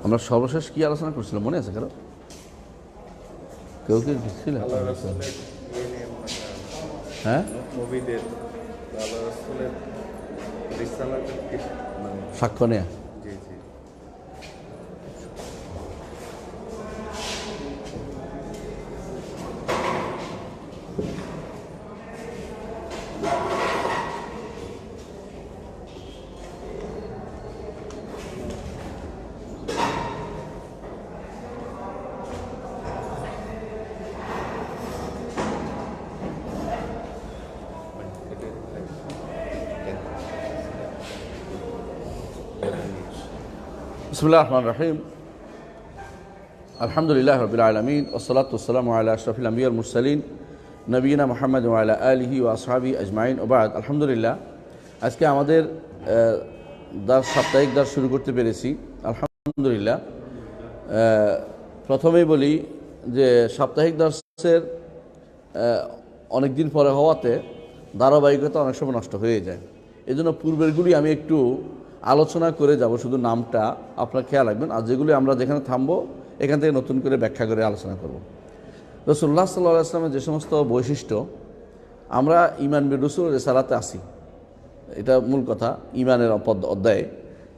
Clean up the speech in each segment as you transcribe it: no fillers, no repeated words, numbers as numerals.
আমরা সর্বশেষ কি আলোচনা করছিলাম মনে আছে কারো? কেউ কি ছিল? হ্যাঁ, সাক্ষ্য নেয়া। বিসমিল্লাহির রহমানির রহিম। আলহামদুলিল্লাহি রাব্বিল আলামিন ওয়াসসালাতু ওয়াসসালামু আলা আশরাফিল আমবিয়া ওয়াল মুরসালিন নবিয়িনা মুহাম্মদ ওয়া আলা আলিহি ওয়া আসহাবিহি আজমাইন ওয়া বা'দ। আলহামদুলিল্লাহ, আজকে আমাদের সাপ্তাহিক দাস শুরু করতে পেরেছি, আলহামদুলিল্লাহ। প্রথমেই বলি যে সাপ্তাহিক দাসের অনেক দিন পরে হওয়াতে ধারাবাহিকতা অনেক সময় নষ্ট হয়ে যায়। এই জন্য পূর্বেরগুলি আমি একটু আলোচনা করে যাব, শুধু নামটা আপনারা খেয়াল রাখবেন। আর যেগুলি আমরা যেখানে থামবো এখান থেকে নতুন করে ব্যাখ্যা করে আলোচনা করব। রাসূলুল্লাহ সাল্লাল্লাহু আলাইহি ওয়াসাল্লামের যে সমস্ত বৈশিষ্ট্য, আমরা ঈমান বির রসুল রিসালাতে আসি, এটা মূল কথা ঈমানের অধ্যায়ে।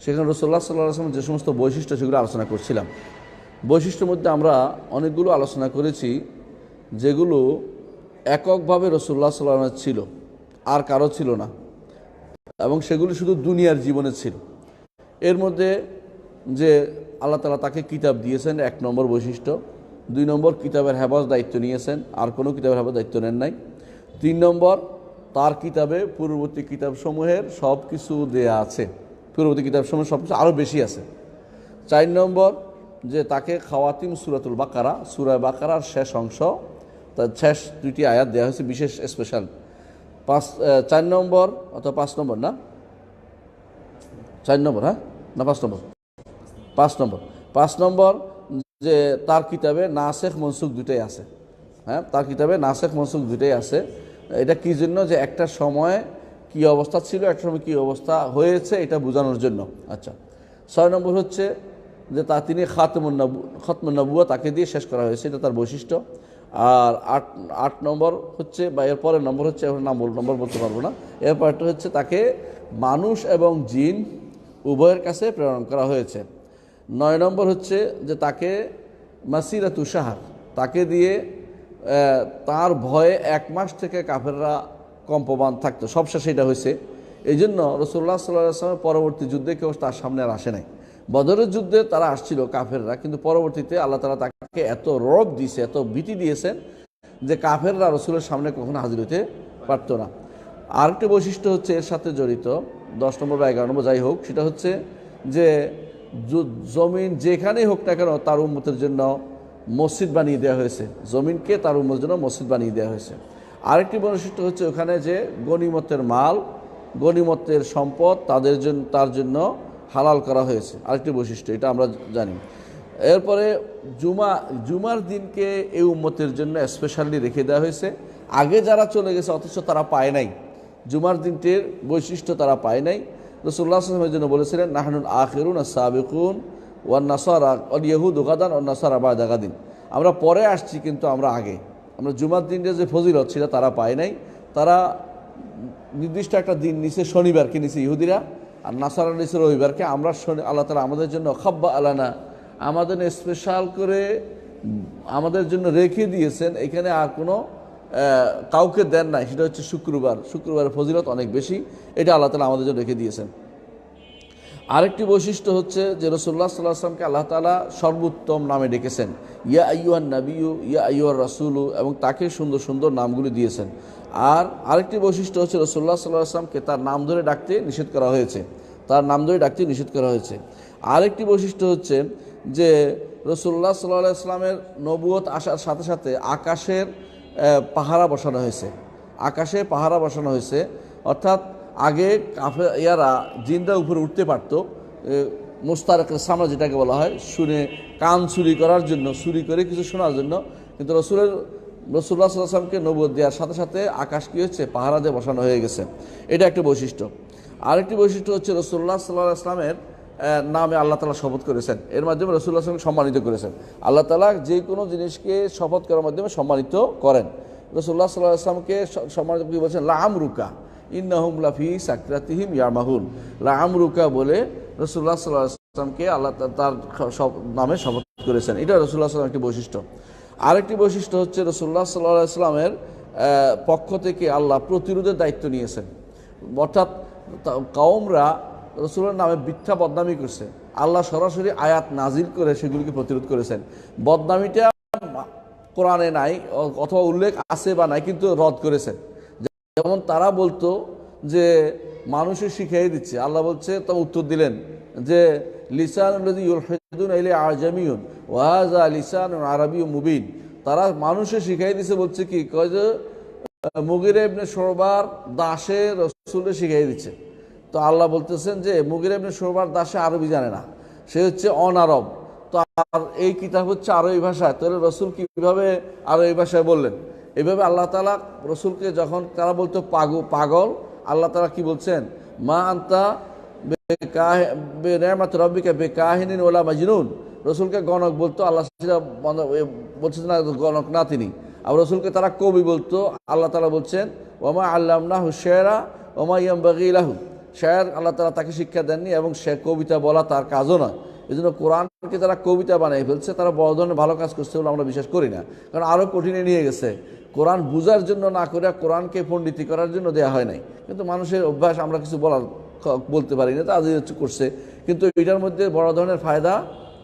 সেখানে রাসূলুল্লাহ সাল্লাল্লাহু আলাইহি ওয়াসাল্লামের যে সমস্ত বৈশিষ্ট্য সেগুলো আলোচনা করছিলাম। বৈশিষ্ট্যের মধ্যে আমরা অনেকগুলো আলোচনা করেছি যেগুলো এককভাবে রাসূলুল্লাহ সাল্লাল্লাহু আলাইহি ওয়াসাল্লামের ছিল, আর কারো ছিল না, এবং সেগুলি শুধু দুনিয়ার জীবনে ছিল। এর মধ্যে যে আল্লাহ তাআলা তাকে কিতাব দিয়েছেন, 1 নম্বর বৈশিষ্ট্য। 2 নম্বর, কিতাবের হেফাজ দায়িত্ব নিয়েছেন, আর কোনো কিতাবের হেফাজ দায়িত্ব নেন নাই। 3 নম্বর, তার কিতাবে পূর্ববর্তী কিতাবসমূহের সব কিছু দেয়া আছে, পূর্ববর্তী কিতাবসমূহের সব কিছু আরও বেশি আছে। 4 নম্বর, যে তাকে খাওয়াতিম সূরাতুল বাকারা, সূরা বাকারার শেষ অংশ, তার শেষ 2টি আয়াত দেওয়া হয়েছে বিশেষ স্পেশাল। 4 নম্বর অথবা 5 নম্বর, না 4 নম্বর, হ্যাঁ না 5 নম্বর, 5 নম্বর, যে তার কিতাবে নাসেখ মনসুখ দুটোই আছে। হ্যাঁ, তার কিতাবে নাসেখ মনসুখ দুটোই আছে। এটা কি জন্য? যে একটা সময় কি অবস্থা ছিল, একটা সময় কি অবস্থা হয়েছে, এটা বোঝানোর জন্য। আচ্ছা, 6 নম্বর হচ্ছে যে তিনি খাতমুন নবুয়া, তাকে দিয়ে শেষ করা হয়েছে, এটা তার বৈশিষ্ট্য। আর 8 নম্বর হচ্ছে, বা এর পরের নম্বর হচ্ছে, এখন নম্বর বলতে পারবো না, এরপরটা হচ্ছে তাকে মানুষ এবং জিন উভয়ের কাছে প্রেরণ করা হয়েছে। 9 নম্বর হচ্ছে যে তাকে মাসিরাতু শাহর, তাকে দিয়ে তার ভয়ে 1 মাস থেকে কাফেররা কম্পমান থাকতো, সবশেষে এটা হয়েছে। এই জন্য রাসূলুল্লাহ সাল্লাল্লাহু আলাইহি ওয়াসাল্লামের পরবর্তী যুদ্ধে কেউ তার সামনে আর আসে নাই। বদরের যুদ্ধে তারা আসছিল কাফেররা, কিন্তু পরবর্তীতে আল্লাহ তাআলা তাকে এত রব দিয়েছে, এত ভীতি দিয়েছেন যে কাফেররা রসুলের সামনে কখনো হাজির হতে পারতো না। আরেকটি বৈশিষ্ট্য হচ্ছে এর সাথে জড়িত, 10 নম্বর বা 11 নম্বর যাই হোক, সেটা হচ্ছে যে জমিন যেখানেই হোক না কেন তার উম্মতের জন্য মসজিদ বানিয়ে দেওয়া হয়েছে, জমিনকে তার উম্মতের জন্য মসজিদ বানিয়ে দেওয়া হয়েছে। আরেকটি বৈশিষ্ট্য হচ্ছে ওখানে যে গনিমতের মাল, গনিমতের সম্পদ তার জন্য হালাল করা হয়েছে, আরেকটি বৈশিষ্ট্য, এটা আমরা জানি। এরপরে জুমার দিনকে এই উম্মতের জন্য স্পেশালি রেখে দেওয়া হয়েছে। আগে যারা চলে গেছে অথচ তারা পায় নাই, জুমার দিনটির বৈশিষ্ট্য তারা পায় নাই। রাসূলুল্লাহ সাল্লাল্লাহু আলাইহি ওয়াসাল্লামের জন্য বলেছিলেন, নাহনুল আখিরুন আস-সাবিকুন ওয়ান নাসারা ওয়াল ইয়াহুদু গাদান ওয়ান নাসারা বা'দা গাদিন, আমরা পরে আসছি কিন্তু আমরা আগে। আমরা জুমার দিনের যে ফজিলত সেটা তারা পায় নাই। তারা নির্দিষ্ট একটা দিন নিচে, শনিবারকে নিচে ইহুদিরা, আর নাসারা নিচে রবিবারকে। আমরা আল্লাহ তাআলা আমাদের জন্য খাব্বা আলানা, আমাদের স্পেশাল করে আমাদের জন্য রেখে দিয়েছেন, এখানে আর কোনো কাউকে দেন নাই, সেটা হচ্ছে শুক্রবারের ফজিলত অনেক বেশি, এটা আল্লাহ তাআলা আমাদের জন্য রেখে দিয়েছেন। আরেকটি বৈশিষ্ট্য হচ্ছে যে রাসূলুল্লাহ সাল্লাল্লাহু আলাইহি ওয়াসাল্লামকে আল্লাহ তাআলা সর্বোত্তম নামে ডেকেছেন, ইয়া আইয়ুহান নাবিয়্যু, ইয়া আইয়ুহার রাসূলু, এবং তাকে সুন্দর সুন্দর নামগুলি দিয়েছেন। আর আরেকটি বৈশিষ্ট্য হচ্ছে রাসূলুল্লাহ সাল্লাল্লাহু আলাইহি ওয়াসাল্লামকে তার নাম ধরে ডাকতে নিষেধ করা হয়েছে, আরেকটি বৈশিষ্ট্য হচ্ছে যে রাসূলুল্লাহ সাল্লাল্লাহু আলাইহি ওয়াসাল্লামের নবুয়ত আসার সাথে সাথে আকাশে পাহারা বসানো হয়েছে, অর্থাৎ আগে ইয়ারা জিনরা উপরে উঠতে পারতো, মুস্তারাকের সামনে যেটাকে বলা হয়, শুনে কান চুরি করার জন্য, চুরি করে কিছু শোনার জন্য। কিন্তু রাসূলুল্লাহ সাল্লাল্লাহু আলাইহি ওয়াসাল্লামকে নবুয়ত দেওয়ার সাথে সাথে আকাশ কি হচ্ছে, পাহারা দিয়ে বসানো হয়ে গেছে, এটা একটা বৈশিষ্ট্য। আরেকটি বৈশিষ্ট্য হচ্ছে রাসূলুল্লাহ সাল্লাল্লাহু আলাইহি ওয়াসাল্লামের নামে আল্লাহ তাআলা শপথ করেছেন, এর মাধ্যমে রাসূলুল্লাহ সাল্লাল্লাহু আলাইহি ওয়াসাল্লাম সম্মানিত করেছেন। আল্লাহ তাআলা যে কোনো জিনিসকে শপথ করার মাধ্যমে সম্মানিত করেন। রাসূলুল্লাহ সাল্লাল্লাহু আলাইহি ওয়াসাল্লামকে সম্মানিত কি বলছেন? লা আমরুকা ইন্নাহুম লাফি সাকরাতিহিম ইয়ামাহুন। লা আমরুকা বলে রাসূলুল্লাহ সাল্লাল্লাহু আলাইহি ওয়াসাল্লামকে আল্লাহ তার সব নামে শপথ করেছেন। এটা রাসূলুল্লাহ সাল্লাল্লাহু আলাইহি ওয়াসাল্লামের একটি বৈশিষ্ট্য। আরেকটি বৈশিষ্ট্য হচ্ছে রাসূলুল্লাহ সাল্লাল্লাহু আলাইহি ওয়াসাল্লামের পক্ষ থেকে আল্লাহ প্রতিরোধের দায়িত্ব নিয়েছেন। অর্থাৎ কওমরা রাসূলের নামে মিথ্যা বদনামি করছে, আল্লাহ সরাসরি আয়াত নাজিল করে সেগুলিকে প্রতিরোধ করেছেন। বদনামিটা কোরআনে নাই অথবা উল্লেখ আছে বা নাই, কিন্তু রদ করেছেন। যেমন তারা বলতো যে মানুষের শিখিয়ে দিচ্ছে, আল্লাহ বলছে, তো উত্তর দিলেন যে লিসানুল্লাযী ইউলহিদুনা ইলাইহি আজামিয়ুন ওয়া হাযা লিসানুন আরাবিয়্যুম মুবিন। তারা মানুষের শিখিয়ে দিচ্ছে, বলছে কি, কয় যে মুগীরা ইবনে শুবার দাসে রাসূলের শিখিয়ে দিচ্ছে। তো আল্লাহ বলতেছেন যে মুগীরা ইবনে শুবার দাসে আরবি জানে না, সে হচ্ছে অনারব। তো আর এই কিতাব হচ্ছে আরবি ভাষায়, তাহলে রাসূল কিভাবে আরবি ভাষায় বললেন? এইভাবে আল্লাহ তাআলা রাসূলকে যখন তারা বলতো পাগল, আল্লাহ তাআলা কি বলছেন? মা আনতা বিনিআমাতি রাব্বিকা বিকাহিনিন ওয়ালা মাজনুন। রাসূলকে গণক বলতো, আল্লাহ সেটা বলছেন না গণক না তিনি। আর রাসূলকে তারা কবি বলতো, আল্লাহ তাআলা বলছেন ওয়ামা আল্লামনাহু শি'রা ওয়ামা ইয়ানবাগি লাহু। শায়ের আল্লাহ তাআলা তাকে শিক্ষা দেননি এবং সে কবিতা বলা তার কাজও নয়। এই জন্য কোরআনকে তারা কবিতা বানিয়ে ফেলছে। তারা বড় ধরনের ভালো কাজ করছে বলে আমরা বিশ্বাস করি না, কারণ আরও কঠিনে নিয়ে গেছে। কোরআন বুঝার জন্য না করে কোরআনকে পণ্ডিতি করার জন্য দেওয়া হয় নাই। কিন্তু মানুষের অভ্যাস, আমরা কিছু বলতে পারি না, তা আজ করছে। কিন্তু এটার মধ্যে বড় ধরনের ফায়দা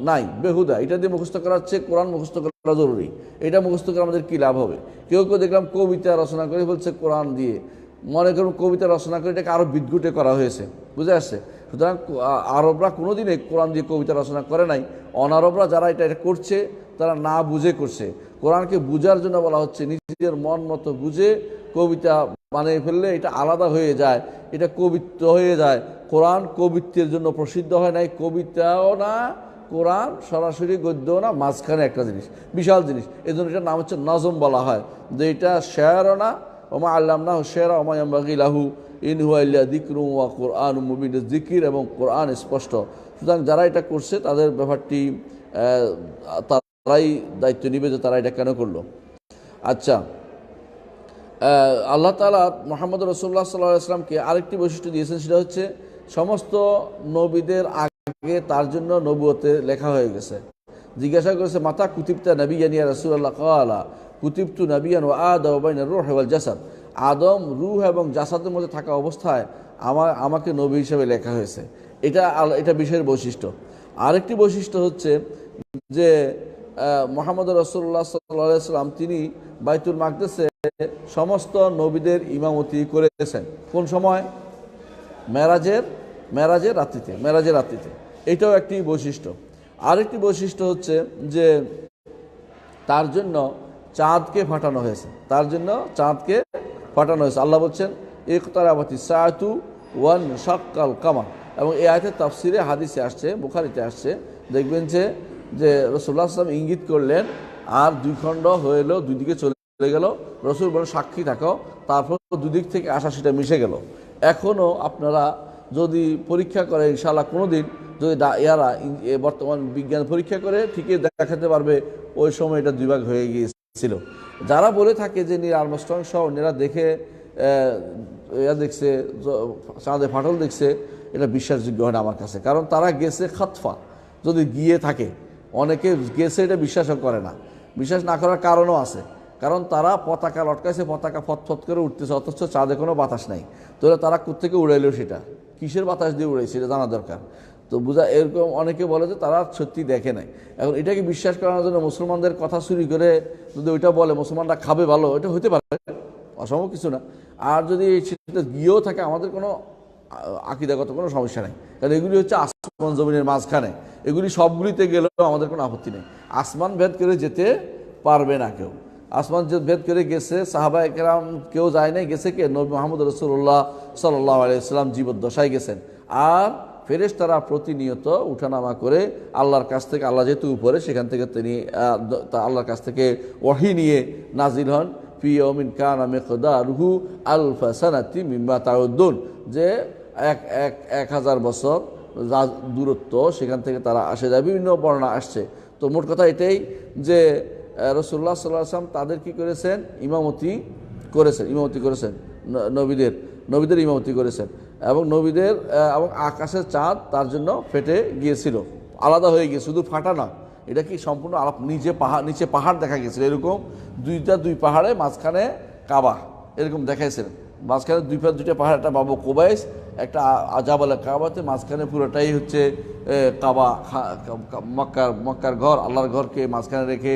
নাই, বেহুদা। এটা দিয়ে মুখস্থ করার চেয়ে কোরআন মুখস্থ করা জরুরি। এটা মুখস্থ করে আমাদের কী লাভ হবে? কেউ কেউ দেখলাম কবিতা রচনা করে বলছে কোরআন দিয়ে। মনে করুন কবিতা রচনা করে এটাকে আরও বিদ্যুটে করা হয়েছে, বুঝে আসছে? সুতরাং আরবরা কোনোদিনই কোরআন দিয়ে কবিতা রচনা করে নাই। অনারবরা যারা এটা করছে, তারা না বুঝে করছে। কোরআনকে বুঝার জন্য বলা হচ্ছে, নিজের মন মতো বুঝে কবিতা বানিয়ে ফেললে এটা আলাদা হয়ে যায়, এটা কবিত্ব হয়ে যায়। কোরআন কবিত্বের জন্য প্রসিদ্ধ হয় নাই, কবিতাও না, কোরআন সরাসরি গদ্যও না, মাঝখানে একটা জিনিস, বিশাল জিনিস। এই জন্য এটার নাম হচ্ছে নজম বলা হয়, যে এটা শেয়ারও না, ওমা আল্লামনাহু শি'রা ওমা ইয়ানবাগি লাহু ইন হুয়া ইল্লা যিকরুন ওয়া কুরআনুম মুবিন। জিকির এবং কোরআন স্পষ্ট। সুতরাং যারা এটা করছে তাদের ব্যাপারটি তারাই দায়িত্ব নিবে যে তারা এটা কেন করলো। আচ্ছা, আল্লাহ তাআলা মুহাম্মদ রাসূলুল্লাহ সাল্লাল্লাহু আলাইহি ওয়াসাল্লামকে আরেকটি বৈশিষ্ট্য দিয়েছেন, সেটা হচ্ছে সমস্ত নবীদের আগে তার জন্য নবুয়তে লেখা হয়ে গেছে। জিজ্ঞাসা করেছে, মাতা কুতিবতা নবিয়ান ইয়া রাসূলুল্লাহ? ক্বালা কুতিবতু নবিয়ান ওয়া আদম বাইনার রূহ ওয়াল জাসাদ। আদম, রূহ এবং জাসাদের মধ্যে থাকা অবস্থায় আমাকে নবী হিসেবে লেখা হয়েছে। এটা বিষয়ের বৈশিষ্ট্য। আরেকটি বৈশিষ্ট্য হচ্ছে যে মুহাম্মদ রাসূলুল্লাহ সাল্লাল্লাহু আলাইহি ওয়াসাল্লাম তিনি বাইতুল মাকদেসে সমস্ত নবীদের ইমামতি করেছেন। কোন সময়? মেরাজের রাত্রিতে। এটাও একটি বৈশিষ্ট্য। আরেকটি বৈশিষ্ট্য হচ্ছে যে তার জন্য চাঁদকে ফাটানো হয়েছে। আল্লাহ বলছেন ইকতারাবাতিস সাআতু ওয়ান শাক্কাল কামার। এবং এই আয়াতের তাফসিরে হাদিসে আসছে, বুখারীতে আসছে, দেখবেন যে রাসূলুল্লাহ সাল্লাল্লাহু আলাইহি ওয়াসাল্লাম ইঙ্গিত করলেন আর দুই খণ্ড হয়ে এলো, দুই দিকে চলে গেল। রাসূল বলেন সাক্ষী থাকো, তারপর দুদিক থেকে আসা সেটা মিশে গেল। এখনও আপনারা যদি পরীক্ষা করে, ইনশাআল্লাহ কোনো দিন যদি বর্তমান বিজ্ঞান পরীক্ষা করে ঠিকই দেখাতে পারবে ওই সময় এটা দুই ভাগ হয়ে গিয়েছিল। যারা বলে থাকে যে নীল আর্মস্ট্রং সহ অন্যরা দেখছে চাঁদে ফাটল দেখছে, এটা বিশ্বাসযোগ্য হয় না আমার কাছে। কারণ তারা গেছে খাতফা, যদি গিয়ে থাকে, অনেকে গেছে এটা বিশ্বাসও করে না। বিশ্বাস না করার কারণও আছে, কারণ তারা পতাকা লটকাইছে, পতাকা ফতফত করে উঠতেছে, অথচ চাঁদে কোনো বাতাস নাই। তাহলে তারা কোত্থেকে উড়াইলো? সেটা কিসের বাতাস দিয়ে উড়াইছে এটা জানা দরকার। তো এরকম অনেকে বলে যে তারা সত্যি দেখে নাই। এখন এটাকে বিশ্বাস করানোর জন্য মুসলমানদের কথা চুরি করে যদি ওইটা বলে মুসলমানরা খাবে ভালো, এটা হতে পারে, অসম্ভব কিছু না। আর যদি সেটা গিয়েও থাকে, আমাদের কোনো আকীদাগত কোনো সমস্যা নেই, কারণ এগুলি হচ্ছে আসমান জমিনের মাঝখানে। এগুলি সবগুলিতে গেলেও আমাদের কোনো আপত্তি নেই। আসমান ভেদ করে যেতে পারবে না কেউ। আসমান ভেদ করে গেছে সাহাবায়ে কেরাম, কেউ যায় নাই। গেছে কে? নবী মুহাম্মদ রাসূলুল্লাহ সাল্লাল্লাহু আলাইহি ওয়াসাল্লাম জীবদ্দশায় গেছেন। আর ফেরেশতারা প্রতিনিয়ত উঠানামা করে আল্লাহর কাছ থেকে, আল্লাহ যেহেতু উপরে, সেখান থেকে তিনি আল্লাহর কাছ থেকে ওহী নিয়ে নাজিল হন। ফি ইয়াউমিন কানা মিকদারুহু আলফা সানাতি মিম্মা তাউদ্দুন, যে 1000 বছর দূরত্ব, সেখান থেকে তারা আসে যায়, বিভিন্ন বর্ণনা আসছে। তো মোট কথা এটাই যে রাসূলুল্লাহ সাল্লাল্লাহু আলাইহি ওয়াসাল্লাম তাদের কি করেছেন, ইমামতি করেছেন নবীদের ইমামতি করেছেন, এবং নবীদের এবং আকাশের চাঁদ তার জন্য ফেটে গিয়েছিল, আলাদা হয়ে গিয়ে, শুধু ফাটা না, এটা কি সম্পূর্ণ নিচে পাহাড় দেখা গেছিল, এরকম দুই পাহাড়ে মাঝখানে কাবা এরকম দেখাইছিলেন, মাঝখানে দুইটা পাহাড়, একটা বাবু কোবাইস, একটা জাবালে কাবাতে, মাঝখানে পুরোটাই হচ্ছে কাবা, মক্কার ঘর, আল্লাহর ঘরকে মাঝখানে রেখে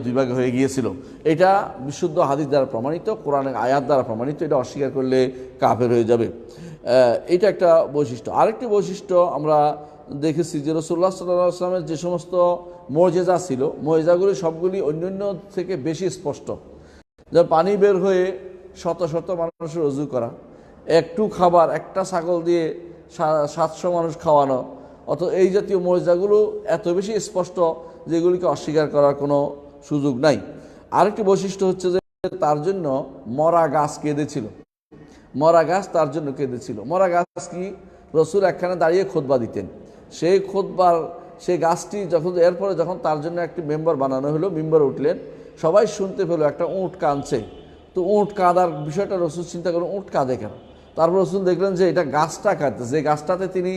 দুই ভাগে হয়ে গিয়েছিল। এটা বিশুদ্ধ হাদিস দ্বারা প্রমাণিত, কোরআনের আয়াত দ্বারা প্রমাণিত, এটা অস্বীকার করলে কাফের হয়ে যাবে। এটা একটা বৈশিষ্ট্য। আরেকটি বৈশিষ্ট্য আমরা দেখেছি যে রাসূলুল্লাহ সাল্লাল্লাহু আলাইহি ওয়াসাল্লামের যে সমস্ত মুজিজা ছিল, মুজিজাগুলি সবগুলি অন্যান্য থেকে বেশি স্পষ্ট। যেমন পানি বের হয়ে শত শত মানুষের ওযু করা, একটু খাবার, একটা ছাগল দিয়ে 700 মানুষ খাওয়ানো, এই জাতীয় মুজিজাগুলো এত বেশি স্পষ্ট যেগুলিকে অস্বীকার করার কোনো সুযোগ নাই। আরেকটি বৈশিষ্ট্য হচ্ছে যে তার জন্য মরা গাছ কেঁদেছিল, তার জন্য কেঁদেছিল। মরা গাছ কি, রসুল একখানে দাঁড়িয়ে খুতবা দিতেন, সেই গাছটি এরপরে যখন তার জন্য একটি মেম্বার বানানো হলো, মেম্বারে উঠলেন, সবাই শুনতে পেলো একটা উট কাঁদছে। তো উট কাঁদার বিষয়টা রসুল চিন্তা করলেন, উট কাঁদে কেন? তারপর রসুল দেখলেন যে এটা গাছটা কাঁদতেছে, যে গাছটাতে তিনি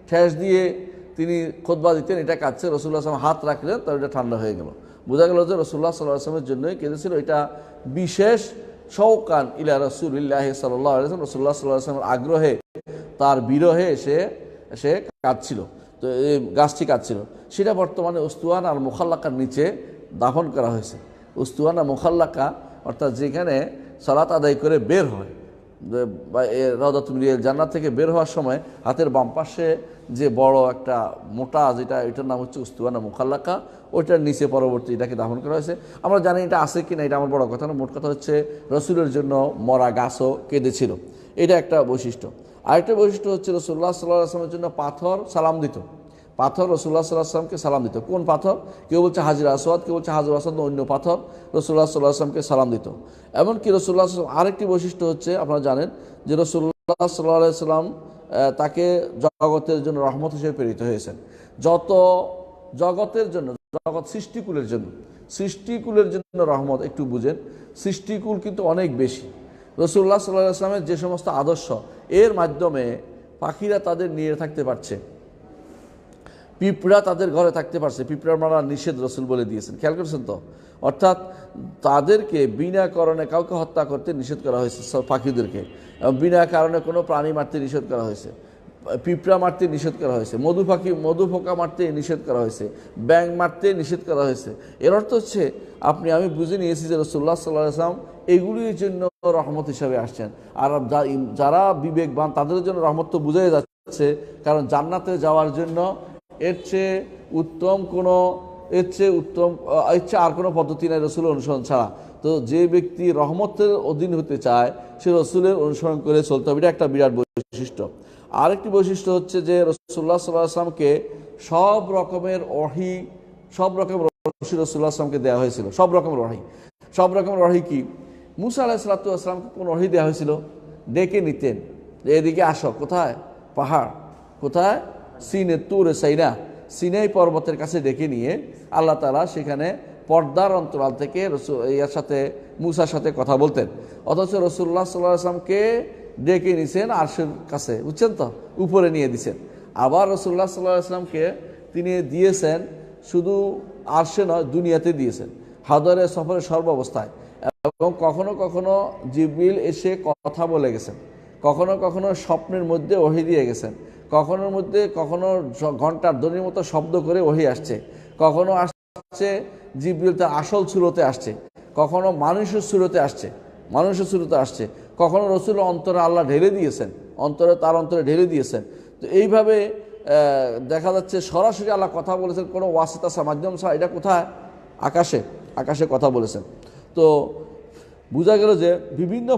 ঠেস দিয়ে তিনি খুতবা দিতেন, এটা কাঁদছে। রাসূলুল্লাহ সাল্লাল্লাহু আলাইহি ওয়াসাল্লাম হাত রাখলেন, তার এটা ঠান্ডা হয়ে গেল। বোঝা গেল যে রাসূলুল্লাহ সাল্লাল্লাহু আলাইহি ওয়াসাল্লামের জন্যই কেঁদেছিল। এটা বিশেষ শৌকান ইলা রাসূলিল্লাহি সাল্লাল্লাহু আলাইহি ওয়াসাল্লাম, রাসূলুল্লাহ সাল্লাল্লাহু আলাইহি ওয়াসাল্লামের আগ্রহে, তার বিরহে সে কাঁদছিল। তো এই গাছটি কাঁদছিল, সেটা বর্তমানে উস্তুয়ানা আর মুখাল্লাকার নিচে দাফন করা হয়েছে। উস্তুয়ানা মুখাল্লাকা অর্থাৎ যেখানে সালাত আদায় করে বের হয়, রাউদাতুল মিনাল জান্নাত থেকে বের হওয়ার সময় হাতের বাম পাশে যে বড় একটা মোটা, এটার নাম হচ্ছে উস্তুয়ানা মুখাল্লাকা, ওইটার নিচে পরবর্তী এটাকে দাফন করা হয়েছে। আমরা জানি এটা আছে কিনা, এটা আমার বড় কথা না, মোট কথা হচ্ছে রসুলের জন্য মরা গাছও কেঁদেছিল, এটা একটা বৈশিষ্ট্য। আরেকটা বৈশিষ্ট্য হচ্ছে রাসূলুল্লাহ সাল্লাল্লাহু আলাইহি ওয়াসাল্লামের জন্য পাথর রাসূলুল্লাহ সাল্লাল্লাহু আলাইহি ওয়াসাল্লামকে সালাম দিত। কোন পাথর? কেউ বলছে হাজির আসওয়াদ, কেউ বলছে হাজির আসওয়াদ অন্য পাথর, রাসূলুল্লাহ সাল্লাল্লাহু আলাইহি ওয়াসাল্লামকে সালাম দিত। এমনকি রাসূলুল্লাহ সাল্লাল্লাহু আলাইহি ওয়াসাল্লাম আরেকটি বৈশিষ্ট্য হচ্ছে, আপনারা জানেন যে রাসূলুল্লাহ সাল্লাল্লাহু আলাইহি ওয়াসাল্লাম তাকে জগতের জন্য রহমত হিসেবে প্রেরিত হয়েছেন। জগতের জন্য, জগৎ সৃষ্টিকুলের জন্য রহমত, একটু বুঝেন, সৃষ্টিকুল কিন্তু অনেক বেশি। রাসূলুল্লাহ সাল্লাল্লাহু আলাইহি ওয়াসাল্লামের যে সমস্ত আদর্শ, এর মাধ্যমে পাখিরা তাদের নিয়ে থাকতে পারছে, পিঁপড়া তাদের ঘরে থাকতে পারছে, পিঁপড়া মারা নিষেধ রসুল বলে দিয়েছেন, খেয়াল করেছেন তো? অর্থাৎ তাদেরকে বিনা কারণে কাউকে হত্যা করতে নিষেধ করা হয়েছে, পাখিদেরকে বিনা কারণে কোনো প্রাণী মারতে নিষেধ করা হয়েছে, পিঁপড়া মারতে নিষেধ করা হয়েছে, মধুপোকা মারতে নিষেধ করা হয়েছে, ব্যাঙ মারতে নিষেধ করা হয়েছে। এর অর্থ হচ্ছে আমি বুঝে নিয়েছি যে রাসূলুল্লাহ সাল্লাল্লাহু আলাইহি ওয়াসাল্লাম এগুলির জন্য রহমত হিসাবে আসছেন। আর যারা বিবেকবান তাদের জন্য রহমত তো বুঝাই যাচ্ছে, কারণ জান্নাতে যাওয়ার জন্য এর চেয়ে উত্তম আর কোনো পদ্ধতি নাই রসুলের অনুসরণ ছাড়া। তো যে ব্যক্তি রহমতের অধীন হতে চায়, সে রসুলের অনুসরণ করে চলতে হবে, এটা একটা বিরাট বৈশিষ্ট্য। আরেকটি বৈশিষ্ট্য হচ্ছে যে রাসূলুল্লাহ সাল্লাল্লাহু আলাইহি ওয়াসাল্লামকে সব রকমের রশি রাসূলুল্লাহ সাল্লামকে দেওয়া হয়েছিল, সব রকমের ওহী কি? মুসা আলাইহিস সালাতু ওয়াস সালামকে কোন ওহী দেওয়া হয়েছিল? ডেকে নিতেন, এদিকে আসো। কোথায়? পাহাড়, কোথায়? সিনাই পর্বতের কাছে ডেকে নিয়ে আল্লাহ তাআলা সেখানে পর্দার অন্তরাল থেকে মুসার সাথে কথা বলতেন। অথচ রাসূলুল্লাহ সাল্লাল্লাহু আলাইহি ওয়াসাল্লামকে ডেকে নিছেন আরশের কাছে, বুঝছেন তো, উপরে নিয়ে দিছেন। আবার রাসূলুল্লাহ সাল্লাল্লাহু আলাইহি ওয়াসাল্লামকে তিনি দিয়েছেন শুধু আরশে নয়, দুনিয়াতে দিয়েছেন, হাদরে সফরে সর্বাবস্থায়। এবং কখনো কখনো জিবরিল এসে কথা বলে গেছেন, কখনো স্বপ্নের মধ্যে ওহী দিয়ে গেছেন, কখনো ঘন্টার ধ্বনির মতো শব্দ করে ওহী আসছে, কখনো আসছে জিবরিল তার আসল সুরতে আসছে, কখনো মানুষের সুরতে আসছে, কখনো রসুলের অন্তরে আল্লাহ তার অন্তরে ঢেলে দিয়েছেন। তো এইভাবে দেখা যাচ্ছে সরাসরি আল্লাহ কথা বলেছেন, কোনো ওয়াসিতা মাধ্যম ছাড়া। এটা কোথায়? আকাশে কথা বলেছেন। তো বোঝা গেল যে বিভিন্ন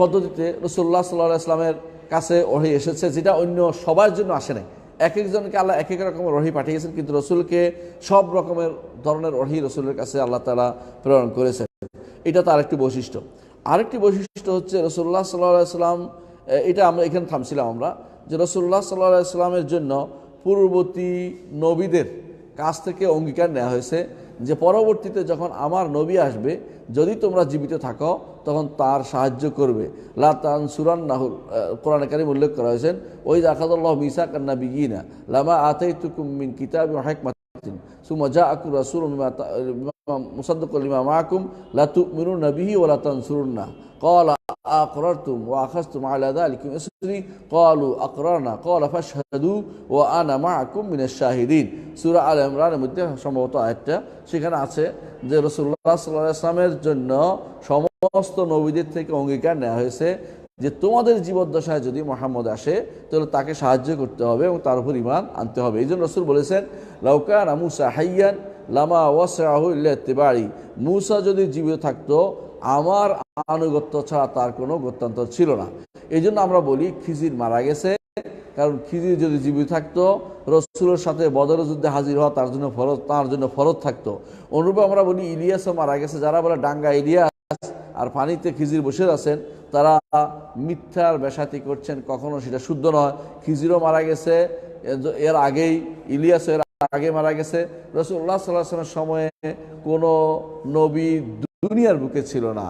পদ্ধতিতে রাসূলুল্লাহ সাল্লাল্লাহু আলাইহি ওয়াসাল্লামের কাছে ওহী এসেছে, যেটা অন্য সবার জন্য আসে নাই। এক একজনকে আল্লাহ এক এক রকমের ওহী পাঠিয়েছেন, কিন্তু রসুলকে সব রকমের ধরনের ওহী রসুলের কাছে আল্লাহ তাআলা প্রেরণ করেছেন। এটা তার একটি বৈশিষ্ট্য। আরেকটি বৈশিষ্ট্য হচ্ছে রাসূলুল্লাহ সাল্লাল্লাহু আলাইহি ওয়াসাল্লাম এটা আমরা এখানে থামছিলাম আমরা, যে রাসূলুল্লাহ সাল্লাল্লাহু আলাইহি সাল্লামের জন্য পূর্ববর্তী নবীদের কাছ থেকে অঙ্গীকার নেওয়া হয়েছে যে পরবর্তীতে যখন আমার নবী আসবে, যদি তোমরা জীবিত থাকো তখন তার সাহায্য করবে। লা তানসুরান্নাহু, কোরআনে কারীম উল্লেখ করা হয়েছে, ওই আখাযাল্লাহু মিসাকান নাবিয়িনা লামা আতাইতুকুম মিন কিতাবিন ওয়া হিকমাতিন সুম্মা জাআকুম রাসূলুম মুসাদ্দিকুল লিমা মাআকুম লা তু'মিনুনা বিহি ওয়া লা তানসুরুন্না ক্বালা আকরারতুম ওয়া আখাযতুম আলা যালিকুম ইসরি ক্বালু আকরারনা ক্বালা ফাশহাদু ওয়া আনা মাআকুম মিনাশ শাহিদিন। সূরা আল ইমরানের মধ্যে সম্ভবত আয়াতটা, সেখানে আছে যে রাসূলুল্লাহ সাল্লাল্লাহু আলাইহি ওয়াসাল্লামের জন্য সমস্ত নবীদের থেকে অঙ্গীকার নেওয়া হয়েছে যে তোমাদের জীবদ্দশায় যদি মুহাম্মদ আসে তাহলে তাকে সাহায্য করতে হবে এবং তার উপর ঈমান আনতে হবে। এই জন্য রাসূল বলেছেন, লাউ কানা মূসা হাইয়ান লামা ওয়াসআহু ইল্লা ইত্তিবাই, মূসা যদি জীবিত থাকতো আমার আনুগত্য ছাড়া তার কোনো গত্যান্তর ছিল না। এই জন্য আমরা বলি খিজির মারা গেছে, কারণ খিজির যদি জীবিত থাকতো রাসূলের সাথে বদরের যুদ্ধে হাজির হওয়া তার জন্য ফরজ থাকতো। অনুরূপে আমরা বলি ইলিয়াসও মারা গেছে। যারা বলে ডাঙ্গা ইলিয়াস আর পানিতে খিজির বসে আছেন, তারা মিথ্যার বেশাতি করছেন, কখনো সেটা শুদ্ধ নয়। খিজিরও মারা গেছে এর আগেই, ইলিয়াস এর আগে মারা গেছে। রাসূলুল্লাহ সাল্লাল্লাহু আলাইহি ওয়াসাল্লামের সময়ে কোনো নবী দুনিয়ার বুকে ছিল না,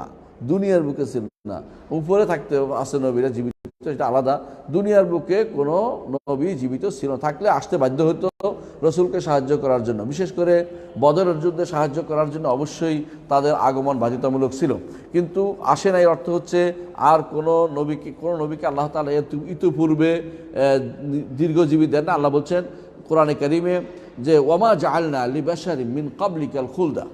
দুনিয়ার বুকে ছিল না। উপরে থাকতে আছে নবীরা জীবিত, এটা আলাদা। দুনিয়ার বুকে কোনো নবী জীবিত ছিল, থাকলে আসতে বাধ্য হতো রসুলকে সাহায্য করার জন্য। বিশেষ করে বদরের যুদ্ধে সাহায্য করার জন্য অবশ্যই তাদের আগমন বাধ্যতামূলক ছিল, কিন্তু আসে নাই। অর্থ হচ্ছে আর কোনো নবীকে আল্লাহ তাআলা ইতিপূর্বে দীর্ঘজীবী দেন না। আল্লাহ বলছেন কোরআনে কারিমে যে ওয়ামা জাআলনা লিবাশারিন মিন ক্বাবলিকাল খুলদা,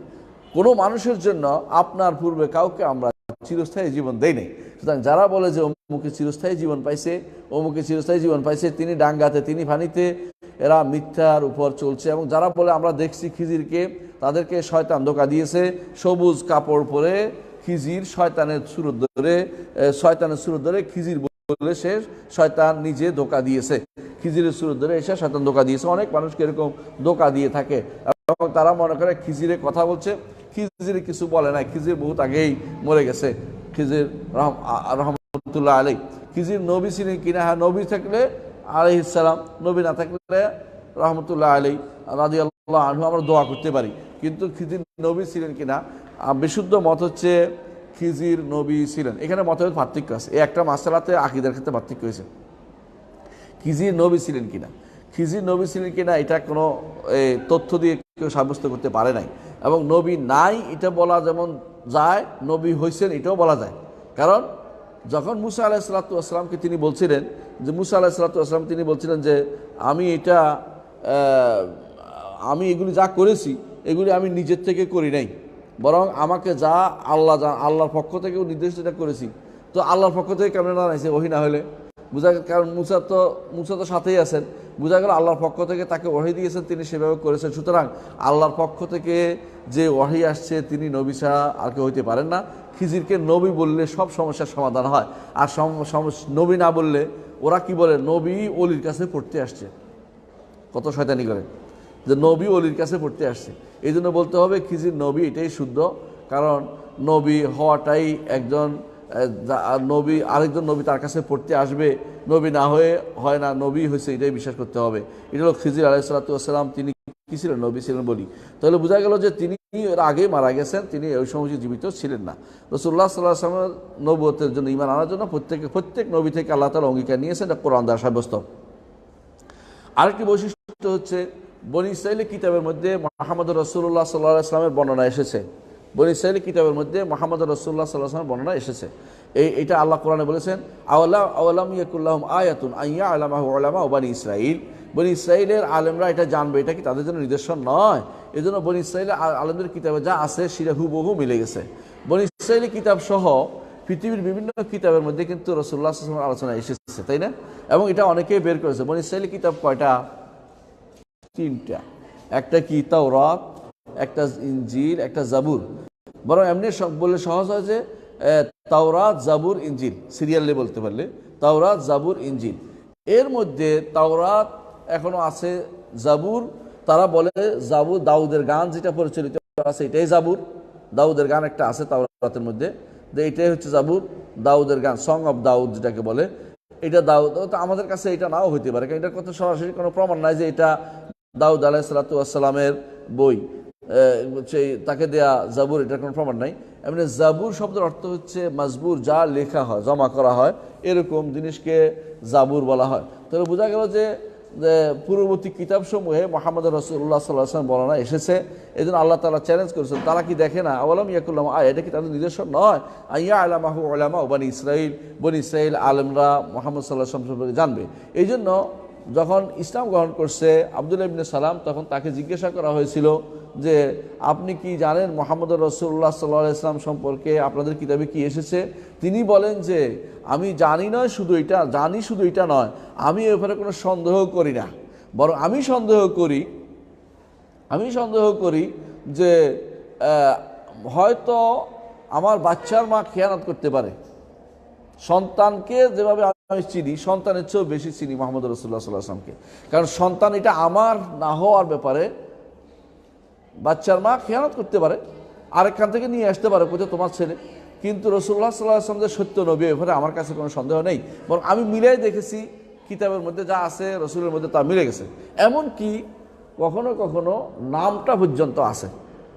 কোনো মানুষের জন্য আপনার পূর্বে কাউকে আমরা চিরস্থায়ী জীবন দেই নাই। সুতরাং যারা বলে যে অমুকে চিরস্থায়ী জীবন পাইছে, অমুকে চিরস্থায়ী জীবন পাইছে, তিনি ডাঙ্গাতে তিনি পানিতে, এরা মিথ্যার উপর চলছে। এবং যারা বলে আমরা দেখছি খিজিরকে, তাদেরকে শয়তান ধোঁকা দিয়েছে। সবুজ কাপড় পরে খিজির শয়তানের সুরত ধরে খিজির বলে সে শয়তান নিজে ধোঁকা দিয়েছে, খিজিরের সুরত ধরে এসে শয়তান ধোঁকা দিয়েছে। অনেক মানুষকে এরকম ধোঁকা দিয়ে থাকে এবং তারা মনে করে খিজিরে কথা বলছে। খিজির কিছু বলে না, খিজির বহুত আগেই মরে গেছে। খিজির রহমতুল্লাহ আলাইহি, খিজির নবী ছিলেন কিনা? হ্যাঁ, নবী থাকলে আলাইহিস সালাম, নবী না থাকলে রহমতুল্লাহ আলাইহি রাদিয়াল্লাহু আনহু আমরা দোয়া করতে পারি। কিন্তু খিজির নবী ছিলেন কিনা, বিশুদ্ধ মত হচ্ছে খিজির নবী ছিলেন। এখানে মতের পার্থক্য আছে, এই একটা মাসআলাতে আকীদার ক্ষেত্রে পার্থক্য হয়েছে। খিজির নবী ছিলেন কিনা, খিজির নবী ছিলেন কিনা এটা কোনো তথ্য দিয়ে কেউ সাব্যস্ত করতে পারে নাই। এবং নবী নাই এটা বলা যেমন যায়, নবী হয়েছেন এটাও বলা যায়। কারণ যখন মুসা আলাইহিস সালাতু ওয়াস সালামকে তিনি বলছিলেন যে মুসা আলাইহিস সালাতু ওয়াস সালাম তিনি বলছিলেন যে আমি এগুলি যা করেছি এগুলি আমি নিজের থেকে করি নাই, বরং আমাকে যা আল্লাহর পক্ষ থেকেও নির্দেশিত করেছি। তো আল্লাহর পক্ষ থেকে কেমন জানাইছে ওহী না হলে বোঝা গেল, কারণ মুসা তো সাথেই আছেন, বোঝা গেল আল্লাহর পক্ষ থেকে তাকে ওহী দিয়েছেন, তিনি সেভাবে করেছেন। সুতরাং আল্লাহর পক্ষ থেকে যে ওহী আসছে তিনি নবী ছাড়া আর কেউ হইতে পারেন না। খিজিরকে নবী বললে সব সমস্যার সমাধান হয়, আর নবী না বললে ওরা কি বলে নবী অলির কাছে পড়তে আসছে, কত শয়তানি করে যে নবী অলির কাছে পড়তে আসছে। এই জন্য বলতে হবে খিজির নবী, এটাই শুদ্ধ। কারণ নবী হওয়াটাই একজন নবী, আরেকজন নবী তার কাছে পড়তে আসবে, নবী না হয় না, নবী হয়েছে এটাই বিশ্বাস করতে হবে। এটা হলো খিজির আলাইহিস সালাতু ওয়াস সালাম, তিনি কি ছিলেন? নবী ছিলেন বলি। তাহলে বোঝা গেল যে তিনি এর আগে মারা গেছেন, তিনি ওই সময় জীবিত ছিলেন না। রাসূলুল্লাহ সাল্লাল্লাহু আলাইহি ওয়াসাল্লামের নবুয়তের জন্য, ঈমান আনার জন্য প্রত্যেক নবী থেকে আল্লাহ তাআলা অঙ্গীকার নিয়েছেন, এটা কোরআন দ্বারা সাব্যস্ত। আরেকটি বৈশিষ্ট্য হচ্ছে বনী ইসরাঈলের কিতাবের মধ্যে মুহাম্মদ রাসূলুল্লাহ সাল্লাল্লাহু আলাইহি ওয়াসাল্লামের বর্ণনা এসেছে। বনী ইসরাঈলের কিতাবের মধ্যে মুহাম্মদ রাসূলুল্লাহ সাল্লাল্লাহু আলাইহি ওয়াসাল্লামের বর্ণনা এসেছে। এইটা আল্লাহ কোরআনে বলেছেন, আওয়ালাম ইয়াকুল্লাহুম আয়াতুন আইয়া আলামাহু উলামা বনী ইসরাঈল, বনী ইসরাঈলের আলেমরা এটা জানবে, এটা কি তাদের জন্য নিদর্শন নয়? এই জন্য বনী ইসরাঈলের আলেমদের কিতাবে যা আছে সেটা হুবহু মিলে গেছে। বনী ইসরাঈলি কিতাব সহ পৃথিবীর বিভিন্ন কিতাবের মধ্যে কিন্তু রাসূলুল্লাহ সাল্লাল্লাহু আলাইহি ওয়াসাল্লামের আলোচনা এসেছে, তাই না? এবং এটা অনেকেই বের করেছে। বনী ইসরাঈলি কিতাব কয়টা? 3টা। একটা কি? তাওরাত, একটা ইনজিল, একটা জাবুর। বরং এমনি বললে সহজ হয় যে তাওরাত, জাবুর, ইনজিল, সিরিয়ালে বলতে পারলে তাওরাত, জাবুর, ইনজিল। এর মধ্যে তাওরাত এখনো আছে, জাবুর তারা বলে জাবুর দাউদের গান যেটা পরিচালিত আছে এটাই জাবুর। দাউদের গান একটা আছে তাওরাতের মধ্যে, যে এটাই হচ্ছে জাবুর, দাউদের গান, সং অফ দাউদ যেটাকে বলে। এটা দাউদ, তো আমাদের কাছে এটা নাও হইতে পারে, কারণ এটার কথা সরাসরি কোনো প্রমাণ নাই যে এটা দাউদ আলাইহিসসালাতু ওয়াসসালামের বই, তাকে দেয়া জাবুর, এটার কোনো প্রমাণ নাই। এমনি জাবুর শব্দের অর্থ হচ্ছে মাজবুর, যা লেখা হয়, জমা করা হয়, এরকম জিনিসকে জাবুর বলা হয়। তাহলে বোঝা গেল যে পূর্ববর্তী কিতাবসমূহে মুহাম্মদ রাসূলুল্লাহ সাল্লাল্লাহু আলাইহি ওয়াসাল্লাম বর্ণনা এসেছে। এই জন্য আল্লাহ তাআলা চ্যালেঞ্জ করেছেন, তারা কি দেখে না, আওয়ালাম ইয়াকুল লাহুম আয়া, এটা কি তাদের নিদর্শন নয়, আইয়া আলামাহু উলামা বনি ইসরাইল, বনি ইসরাইল আলেমরা মুহাম্মদ সাল্লাল্লাহু আলাইহি ওয়াসাল্লাম সম্পর্কে জানবে। এই জন্য যখন ইসলাম গ্রহণ করছে আব্দুল্লাহ ইবনে সালাম, তখন তাকে জিজ্ঞাসা করা হয়েছিল যে আপনি কি জানেন মুহাম্মদ রাসূলুল্লাহ সাল্লাল্লাহু আলাইহি ওয়াসাল্লাম সম্পর্কে আপনাদের কিতাবে কি এসেছে? তিনি বলেন যে আমি জানি নয়, শুধু এটা নয়, আমি এ ব্যাপারে কোনো সন্দেহ করি না, বরং আমি সন্দেহ করি যে হয়তো আমার বাচ্চার মা খেয়ানত করতে পারে। সন্তানকে যেভাবে আমি চিনি, সন্তানের চেয়েও বেশি চিনি মুহাম্মদ রাসূলুল্লাহ সাল্লাল্লাহু আলাইহি ওয়াসাল্লামকে, কারণ সন্তান এটা আমার না হওয়ার ব্যাপারে বাচ্চার মা খেয়ানত করতে পারে, আরেকখান থেকে নিয়ে আসতে পারে কোথাও তোমার ছেলে, কিন্তু রাসূলুল্লাহ সাল্লাল্লাহু আলাইহি ওয়াসাল্লাম যে সত্য নবী, এবারে আমার কাছে কোনো সন্দেহ নেই, বরং আমি মিলাই দেখেছি কিতাবের মধ্যে যা আছে রাসূলের মধ্যে তা মিলে গেছে। এমনকি কখনো কখনো নামটা পর্যন্ত আছে।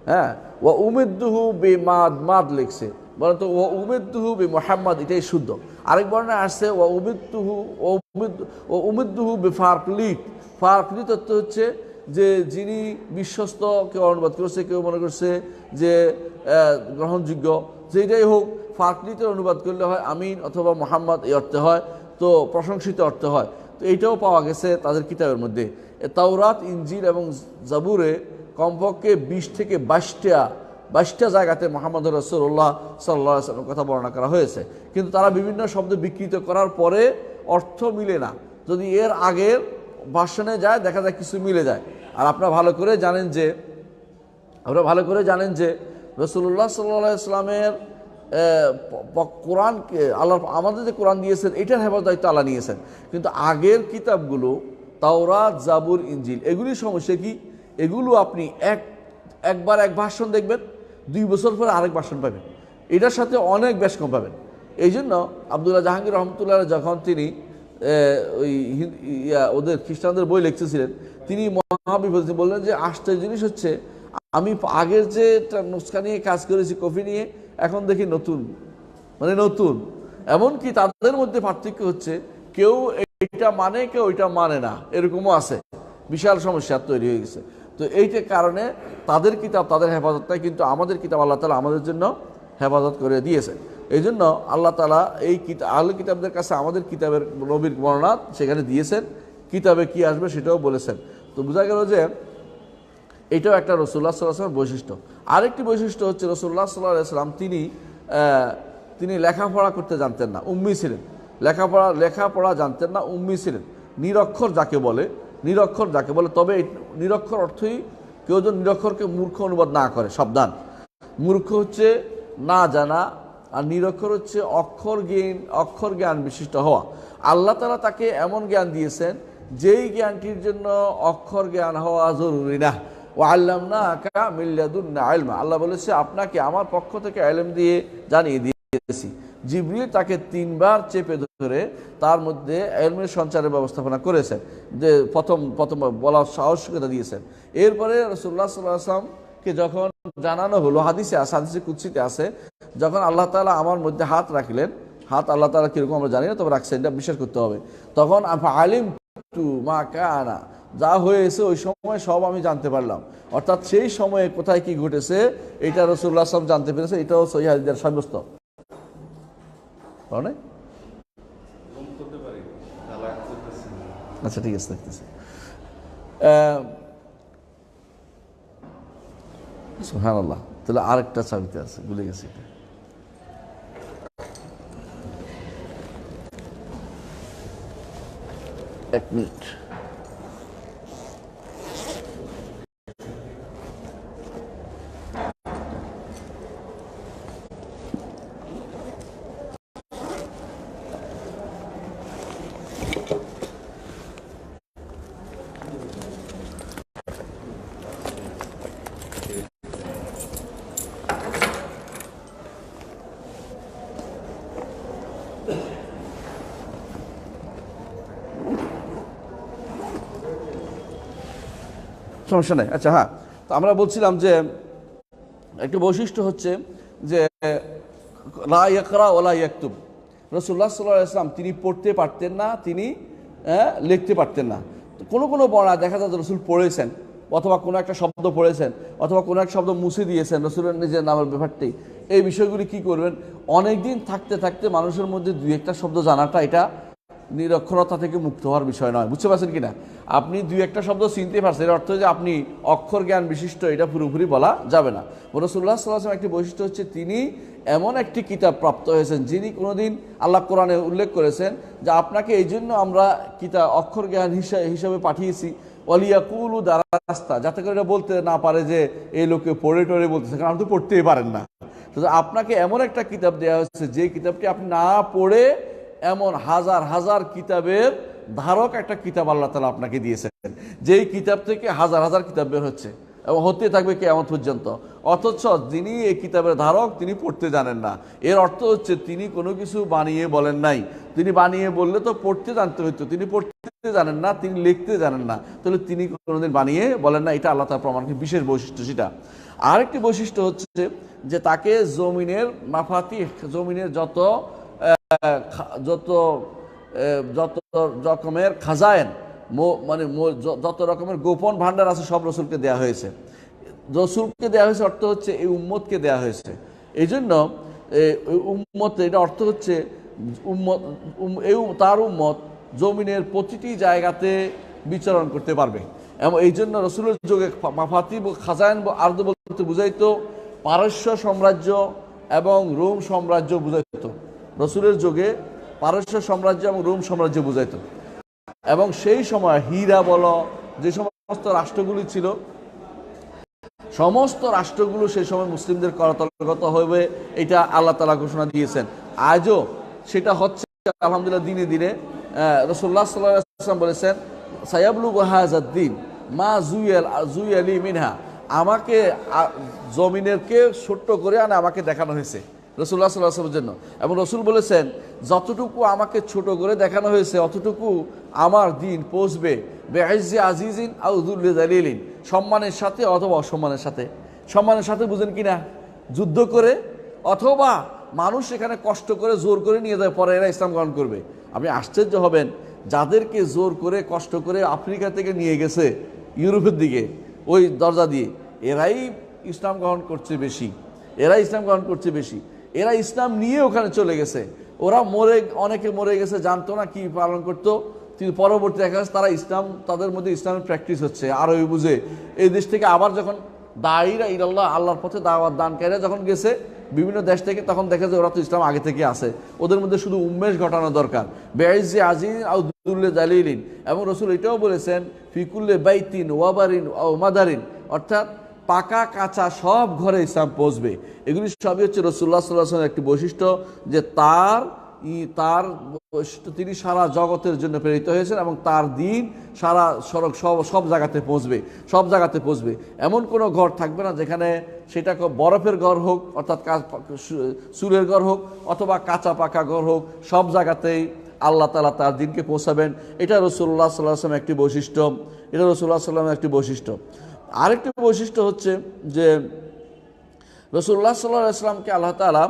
হ্যাঁ, ওয়া উমিদ্দুহু বিমাদ লিখছে, বলেন তো ওয়া উমিদ্দুহু বিমুহাম্মদ, এটাই শুদ্ধ। আরেক বর্ণনা আসছে ওয়া উমিদ্দুহু বিফারকলিত। ফারকলিত অর্থ হচ্ছে যে যিনি বিশ্বস্ত, কেউ অনুবাদ করছে, কেউ মনে করছে যে গ্রহণযোগ্য, যেটাই হোক, ফারকলিতের অনুবাদ করলে হয় আমিন অথবা মুহাম্মদ, এই অর্থে হয়, তো প্রশংসিত অর্থে হয়। তো এইটাও পাওয়া গেছে তাদের কিতাবের মধ্যে। তাওরাত, ইনজিল এবং জাবুরে কমপক্ষে 20 থেকে 22টা জায়গাতে মুহাম্মদ রাসূলুল্লাহ সাল্লাল্লাহু আলাইহি ওয়াসাল্লামের কথা বর্ণনা করা হয়েছে, কিন্তু তারা বিভিন্ন শব্দ বিকৃত করার পরে অর্থ মিলে না। যদি এর আগের ভার্সনে যায় দেখা যায় কিছু মিলে যায়। আর আপনারা ভালো করে জানেন যে রাসূলুল্লাহ সাল্লাল্লাহু আলাইহি ওয়াসাল্লামের কোরআনকে আল্লাহ আমাদের যে কোরআন দিয়েছেন, এটার হেফাজত দায়িত্ব আল্লাহ নিয়েছেন, কিন্তু আগের কিতাবগুলো তাওরাত, জাবুর, ইনজিল, এগুলির সমস্যা কি, এগুলো আপনি একবার এক ভার্সন দেখবেন, 2 বছর পরে আরেক ভার্সন পাবেন, এটার সাথে অনেক বেশ কম পাবেন। এই জন্য আব্দুল্লাহ জাহাঙ্গীর রহমতুল্লাহ যখন তিনি ওই ওদের খ্রিস্টানদের বই লিখতেছিলেন, তিনি মহাবিপদ বললেন যে আশ্চর্য জিনিস হচ্ছে, আমি আগের যে নুসখা নিয়ে কাজ করেছি, কপি নিয়ে, এখন দেখি নতুন। এমনকি তাদের মধ্যে পার্থক্য হচ্ছে, কেউ এটা মানে, কেউ এটা মানে না, এরকমও আছে। বিশাল সমস্যা তৈরি হয়ে গেছে। তো এইটার কারণে তাদের কিতাব তাদের হেফাজত নাই, কিন্তু আমাদের কিতাব আল্লাহ তাআলা আমাদের জন্য হেফাজত করে দিয়েছে। এই জন্য আল্লাহ তাআলা এই আহলে কিতাবদের কাছে আমাদের কিতাবের নবীর বর্ণনা সেখানে দিয়েছেন, কিতাবে কি আসবে সেটাও বলেছেন। তো বোঝা গেল যে এটাও একটা রাসূলুল্লাহ সাল্লাল্লাহু আলাইহি ওয়াসাল্লামের বৈশিষ্ট্য। আরেকটি বৈশিষ্ট্য হচ্ছে রাসূলুল্লাহ সাল্লাল্লাহু আলাইহি ওয়াসাল্লাম তিনি লেখাপড়া করতে জানতেন না, উম্মি ছিলেন। লেখাপড়া জানতেন না, উম্মি ছিলেন। নিরক্ষর যাকে বলে, তবে নিরক্ষর অর্থই কেউ যদি নিরক্ষরকে মূর্খ অনুবাদ না করে, সাবধান। মূর্খ হচ্ছে না জানা, আর নিরক্ষর হচ্ছে অক্ষর জ্ঞান বিশিষ্ট হওয়া। আল্লাহ তাআলা তাকে এমন জ্ঞান দিয়েছেন যেই জ্ঞানটির জন্য অক্ষর জ্ঞান হওয়া জরুরি না। ওয়াল্লামনাকা মিন লাদুন্না ইলমা, আল্লাহ বলেছে আপনাকে আমার পক্ষ থেকে ইলম দিয়ে জানিয়ে দিয়েছি। জিবরিল তাকে 3 বার চেপে ধরে তার মধ্যে ইলমের সঞ্চারের ব্যবস্থাপনা করেছেন, যে প্রথম বলার সাহসিকতা দিয়েছেন। এরপরে রাসূলুল্লাহ সাল্লাল্লাহু আলাইহি ওয়াসাল্লামকে যখন জানানো হলো, হাদিসে কুদসিতে আছে, যখন আল্লাহ তাআলা আমার মধ্যে হাত রাখলেন, হাত আল্লাহ তাআলা কিরকম আমরা জানি না, তবে রাখছেন, এটা বিশ্বাস করতে হবে। তখন আলিম তু মা কানা, যা হয়েছে ওই সময় সব আমি জানতে পারলাম। অর্থাৎ সেই সময়ে কোথায় কি ঘটেছে এটা রাসূলুল্লাহ সাল্লাল্লাহু আলাইহি ওয়াসাল্লাম জানতে পেরেছে। এটাও সহিহ হাদিসের সাব্যস্ত। আচ্ছা, ঠিক আছে, দেখতেছি। সুবহানাল্লাহ। তাহলে আরেকটা চাবিতে আছে, ভুলে গেছি এটা। এক মিনিট। সমস্যা নেই। আচ্ছা, হ্যাঁ, তো আমরা বলছিলাম যে একটা বৈশিষ্ট্য হচ্ছে যে লা ইয়াকরা ওয়ালা ইয়াকতুব। রাসূলুল্লাহ সাল্লাল্লাহু আলাইহি ওয়াসাল্লাম তিনি পড়তে পারতেন না, তিনি লিখতে পারতেন না। কোনো কোনো বর্ণনা দেখা যায় রসুল পড়েছেন, অথবা কোনো একটা শব্দ পড়েছেন, অথবা কোনো একটা শব্দ মুছে দিয়েছেন রসুলের নিজের নামের ব্যাপারটি। এই বিষয়গুলি কি করবেন, অনেক দিন থাকতে থাকতে মানুষের মধ্যে দুই একটা শব্দ জানাটা এটা নিরক্ষরতা থেকে মুক্ত হওয়ার বিষয় নয়। বুঝতে পারছেন কিনা? আপনি দুই একটা শব্দ চিনতে পারছেন, এর অর্থ যে আপনি অক্ষর জ্ঞান বিশিষ্ট, এটা পুরোপুরি বলা যাবে না। রাসূলুল্লাহ সাল্লাল্লাহু আলাইহি ওয়াসাল্লাম একটি বৈশিষ্ট্য হচ্ছে তিনি এমন একটি কিতাব প্রাপ্ত হয়েছেন, যিনি কোনোদিন আল্লাহ কোরআনে উল্লেখ করেছেন যে আপনাকে এই জন্য আমরা কিতাব অক্ষর জ্ঞান হিসাবে পাঠিয়েছি ওয়ালিয়াকুলু দারাস্তা, যাতে করে এটা বলতে না পারে যে এই লোকে পড়ে টড়ে বলতেছে, কারণ আপনি তো পড়তেই পারেন না। আপনাকে এমন একটা কিতাব দেওয়া হয়েছে যে কিতাবটি আপনি না পড়ে এমন হাজার হাজার কিতাবের ধারক একটা কিতাব আল্লাহ তাআলা আপনাকে দিয়েছেন, যেই কিতাব থেকে হাজার হাজার কিতাব বের হচ্ছে এবং হতে থাকবে কিয়ামত পর্যন্ত। অথচ যিনি এই কিতাবের ধারক তিনি পড়তে জানেন না। এর অর্থ হচ্ছে তিনি কোনো কিছু বানিয়ে বলেন নাই। তিনি বানিয়ে বললে তো পড়তে জানতে হইতো, তিনি পড়তে জানেন না, তিনি লিখতে জানেন না, তাহলে তিনি কোনোদিন বানিয়ে বলেন না। এটা আল্লাহ তাআলার প্রমাণ, বিশেষ বৈশিষ্ট্য সেটা। আরেকটি বৈশিষ্ট্য হচ্ছে যে তাকে জমিনের মাফাতিহ, জমিনের যত যত যত রকমের খাজায়েন, মানে যত রকমের গোপন ভান্ডার আছে সব রসুলকে দেওয়া হয়েছে। রসুলকে দেওয়া হয়েছে অর্থ হচ্ছে এই উম্মতকে দেওয়া হয়েছে। এই জন্য উম্মত, এটা অর্থ হচ্ছে উম্মত, তার উম্মত জমিনের প্রতিটি জায়গাতে বিচরণ করতে পারবে। এবং এই জন্য রসুলের যুগে মাফাতি খাজায়েন আরদ বলতে বুঝাইতো পারস্য সাম্রাজ্য এবং রোম সাম্রাজ্য বুঝাইতো। রসুলের যুগে পারস্য সাম্রাজ্য এবং রোম সাম্রাজ্য বুঝাইতো। এবং সেই সময় হীরা বলো, যে সমস্ত রাষ্ট্রগুলি ছিল, সমস্ত রাষ্ট্রগুলো সেই সময় মুসলিমদের করতলগত হবে, এটা আল্লাহ তাআলা ঘোষণা দিয়েছেন। আজও সেটা হচ্ছে আলহামদুলিল্লাহ। দিনে দিনে রাসূলুল্লাহ সাল্লাল্লাহু আলাইহি ওয়াসাল্লাম বলেছেন সায়াবলুগু হাযাদ-দ্বীন মা জুয়ালি মিনহা, আমাকে জমিনেরকে ছোট্ট করে আনে আমাকে দেখানো হয়েছে রাসূলুল্লাহ সাল্লাল্লাহু আলাইহি ওয়াসাল্লামের জন্য। এবং রসুল বলেছেন যতটুকু আমাকে ছোট করে দেখানো হয়েছে অতটুকু আমার দিন পৌঁছবে বেইজ্জি আজিজিন আও যুল্লি যালিলিন, সম্মানের সাথে অথবা অসম্মানের সাথে। সম্মানের সাথে বুঝেন কিনা? যুদ্ধ করে, অথবা মানুষ এখানে কষ্ট করে জোর করে নিয়ে যায়, পরে এরা ইসলাম গ্রহণ করবে। আপনি আশ্চর্য হবেন, যাদেরকে জোর করে কষ্ট করে আফ্রিকা থেকে নিয়ে গেছে ইউরোপের দিকে ওই দরজা দিয়ে, এরাই ইসলাম গ্রহণ করছে বেশি, এরাই ইসলাম গ্রহণ করছে বেশি। এরা ইসলাম নিয়ে ওখানে চলে গেছে, ওরা অনেকে মরে গেছে, জানতো না কি পালন করতো। কিন্তু পরবর্তী দেখা যাচ্ছে তারা ইসলাম, তাদের মধ্যে ইসলামের প্র্যাকটিস হচ্ছে আরবি বুঝে। এই দেশ থেকে আবার যখন দায়ীরা ইলাল্লাহ, আল্লাহর পথে দাওয়াত দানকারীরা যখন গেছে বিভিন্ন দেশ থেকে, তখন দেখা যায় ওরা তো ইসলাম আগে থেকে আছে, ওদের মধ্যে শুধু উন্মেষ ঘটানো দরকার। বেইজ্জি আজিজিন আও যুল্লি যালিলিন। এবং রসুল এটাও বলেছেন ফিকুল্লে বাইতিন ওয়াবারিন ও মাদারিন, অর্থাৎ পাকা কাঁচা সব ঘরে ইসলাম পৌঁছবে। এগুলি সবই হচ্ছে রাসূলুল্লাহ সাল্লাল্লাহু আলাইহি ওয়াসাল্লামের একটি বৈশিষ্ট্য, যে তার তিনি সারা জগতের জন্য প্রেরিত হয়েছেন এবং তার দিন সারা সব জায়গাতে পৌঁছবে, সব জায়গাতে পৌঁছবে। এমন কোনো ঘর থাকবে না যেখানে সেটা বরফের ঘর হোক, অর্থাৎ চুলের ঘর হোক, অথবা কাঁচা পাকা ঘর হোক, সব জায়গাতেই আল্লাহ তাআলা তার দিনকে পৌঁছাবেন। এটা রাসূলুল্লাহ সাল্লাল্লাহু আলাইহি ওয়াসাল্লামের একটি বৈশিষ্ট্য, এটা রাসূলুল্লাহ সাল্লাল্লাহু আলাইহি ওয়াসাল্লামের একটি বৈশিষ্ট্য। আরেকটি বৈশিষ্ট্য হচ্ছে যে রাসূলুল্লাহ সাল্লাল্লাহু আলাইহি ওয়াসাল্লামকে আল্লাহ তাআলা